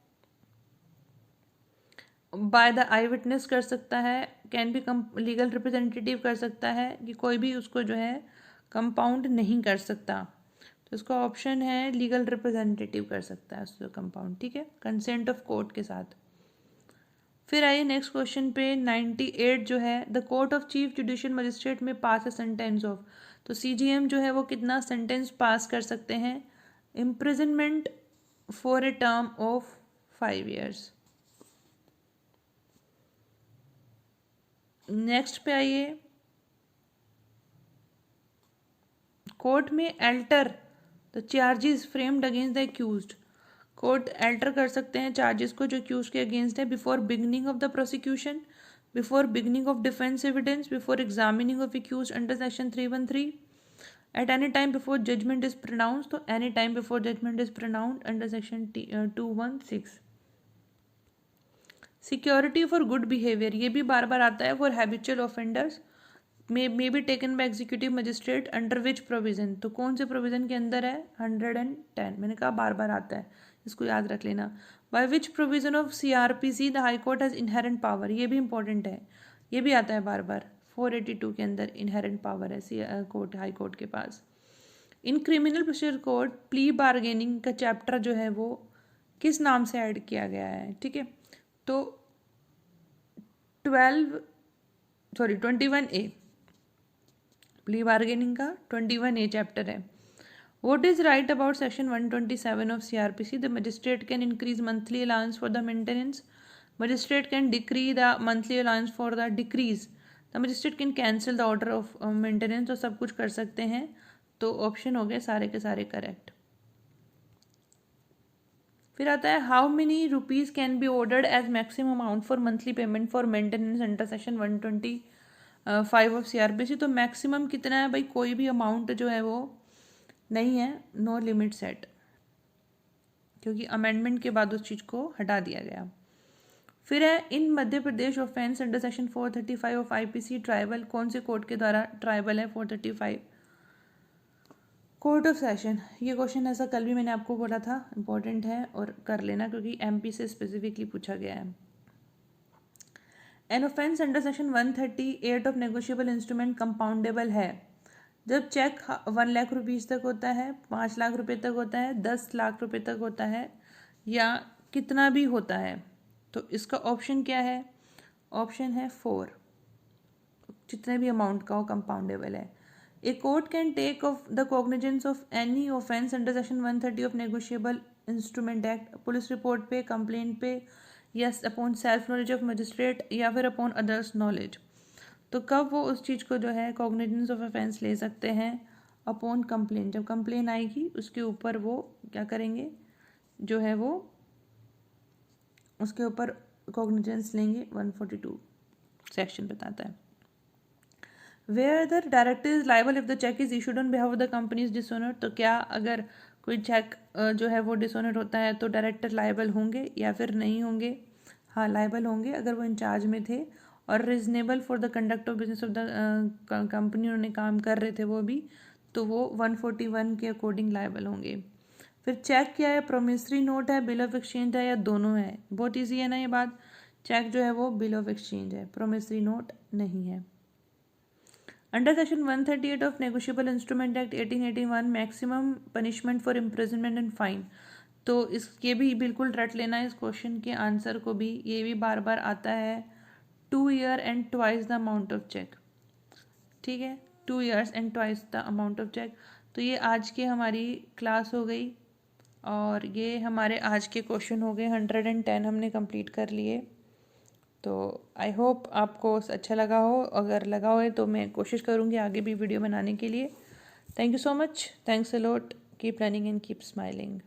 Speaker 1: बाय द आई विटनेस कर सकता है, कैन बी लीगल रिप्रेजेंटेटिव कर सकता है कि कोई भी उसको जो है कंपाउंड नहीं कर सकता, तो इसका ऑप्शन है लीगल रिप्रेजेंटेटिव कर सकता है उसको कंपाउंड, ठीक है, कंसेंट ऑफ कोर्ट के साथ। फिर आइए नेक्स्ट क्वेश्चन पे 98 जो है, the court of chief judicial magistrate में पास अ सेंटेंस ऑफ, तो CJM जो है वो कितना सेंटेंस पास कर सकते हैं, imprisonment for a term of 5 years। Next पे आइए, कोर्ट में alter the charges framed against the accused, court alter कर सकते हैं चार्जेस को जो एक्यूज के अगेंस्ट है, before beginning of the prosecution, before beginning of defence evidence, before examining of accused under section 313, at any time before judgment is pronounced, तो any time before judgment is pronounced under section 216। Security for good behaviour, ये भी बार बार आता है, for habitual offenders may be taken by executive magistrate under which provision, तो कौन से प्रोविजन के अंदर है, 110, मैंने कहा बार बार आता है, इसको याद रख लेना। By which provision of CRPC the high court has inherent power, ये भी इंपॉर्टेंट है, ये भी आता है बार बार, 482 के अंदर इनहेरेंट पावर है कोर्ट हाई कोर्ट के पास। In criminal procedure code plea bargaining का चैप्टर जो है वो किस नाम से ऐड किया गया है, ठीक है, तो 21A प्ली बार्गेनिंग का 21A चैप्टर है। What is right about section 127 of CRPC? The magistrate can increase monthly allowance for the maintenance. Magistrate can decree the monthly allowance for the decrease. The magistrate can cancel the order of maintenance, तो सब कुछ कर सकते हैं, तो option हो गए सारे के सारे करेक्ट। फिर आता है how many rupees can be ordered as maximum amount for monthly payment for maintenance under section 125 of CRPC, तो मैक्सिमम कितना है भाई, कोई भी अमाउंट जो है वो नहीं है, नो लिमिट सेट, क्योंकि अमेंडमेंट के बाद उस चीज़ को हटा दिया गया। फिर है in Madhya Pradesh offence under section 435 of IPC triable, कौन से कोर्ट के द्वारा ट्राइबल है 435, कोर्ट ऑफ सेशन। ये क्वेश्चन ऐसा कल भी मैंने आपको बोला था, इंपॉर्टेंट है और कर लेना क्योंकि MP से स्पेसिफिकली पूछा गया है। N offence under section 138 of negotiable instrument compoundable है जब चेक 1 लाख रुपीज़ तक होता है, 5 लाख रुपए तक होता है, 10 लाख रुपए तक होता है, या कितना भी होता है, तो इसका ऑप्शन क्या है, ऑप्शन है 4, जितने भी अमाउंट का हो कंपाउंडेबल है। A court can take of the cognizance of any offence under section 130 of negotiable instrument act, police report पे, कंप्लेंट पे, या upon self knowledge of magistrate, या फिर अपॉन अदर्स नॉलेज, तो कब वो उस चीज़ को जो है कॉग्निजेंस ऑफ ऑफेंस ले सकते हैं, अपॉन कंप्लेन, जब कंप्लेन आएगी उसके ऊपर वो क्या करेंगे, जो है वो उसके ऊपर कॉग्निजेंस लेंगे, 142 सेक्शन बताता है। Where the director is liable if the cheque is issued on behalf of the company is dishonour, तो क्या अगर कोई चेक जो है वो डिसऑनर होता है तो डायरेक्टर लाइबल होंगे या फिर नहीं होंगे, हाँ लाइबल होंगे अगर वो इंचार्ज में थे और reasonable for the conduct of business of the company उन्होंने काम कर रहे थे वो भी, तो वो 141 के अकॉर्डिंग लाइबल होंगे। फिर चेक क्या है, प्रोमिसरी नोट है, बिल ऑफ एक्सचेंज है, या दोनों है, बहुत ईजी है ना ये बात, चेक जो है वो बिल ऑफ एक्सचेंज है, प्रोमिसरी नोट नहीं है। Under section 138 of negotiable instrument act 1881 maximum punishment for imprisonment and fine, तो इसके भी बिल्कुल रट लेना है इस क्वेश्चन के आंसर को भी, ये भी बार बार आता है, 2 years and twice the amount of check, ठीक है, 2 years and twice the amount of check। तो ये आज की हमारी क्लास हो गई और ये हमारे आज के क्वेश्चन हो गए, 110 हमने कंप्लीट कर लिए। तो आई होप आपको अच्छा लगा हो, अगर लगा हो तो मैं कोशिश करूँगी आगे भी वीडियो बनाने के लिए। Thank you so much, thanks a lot, keep learning and keep smiling.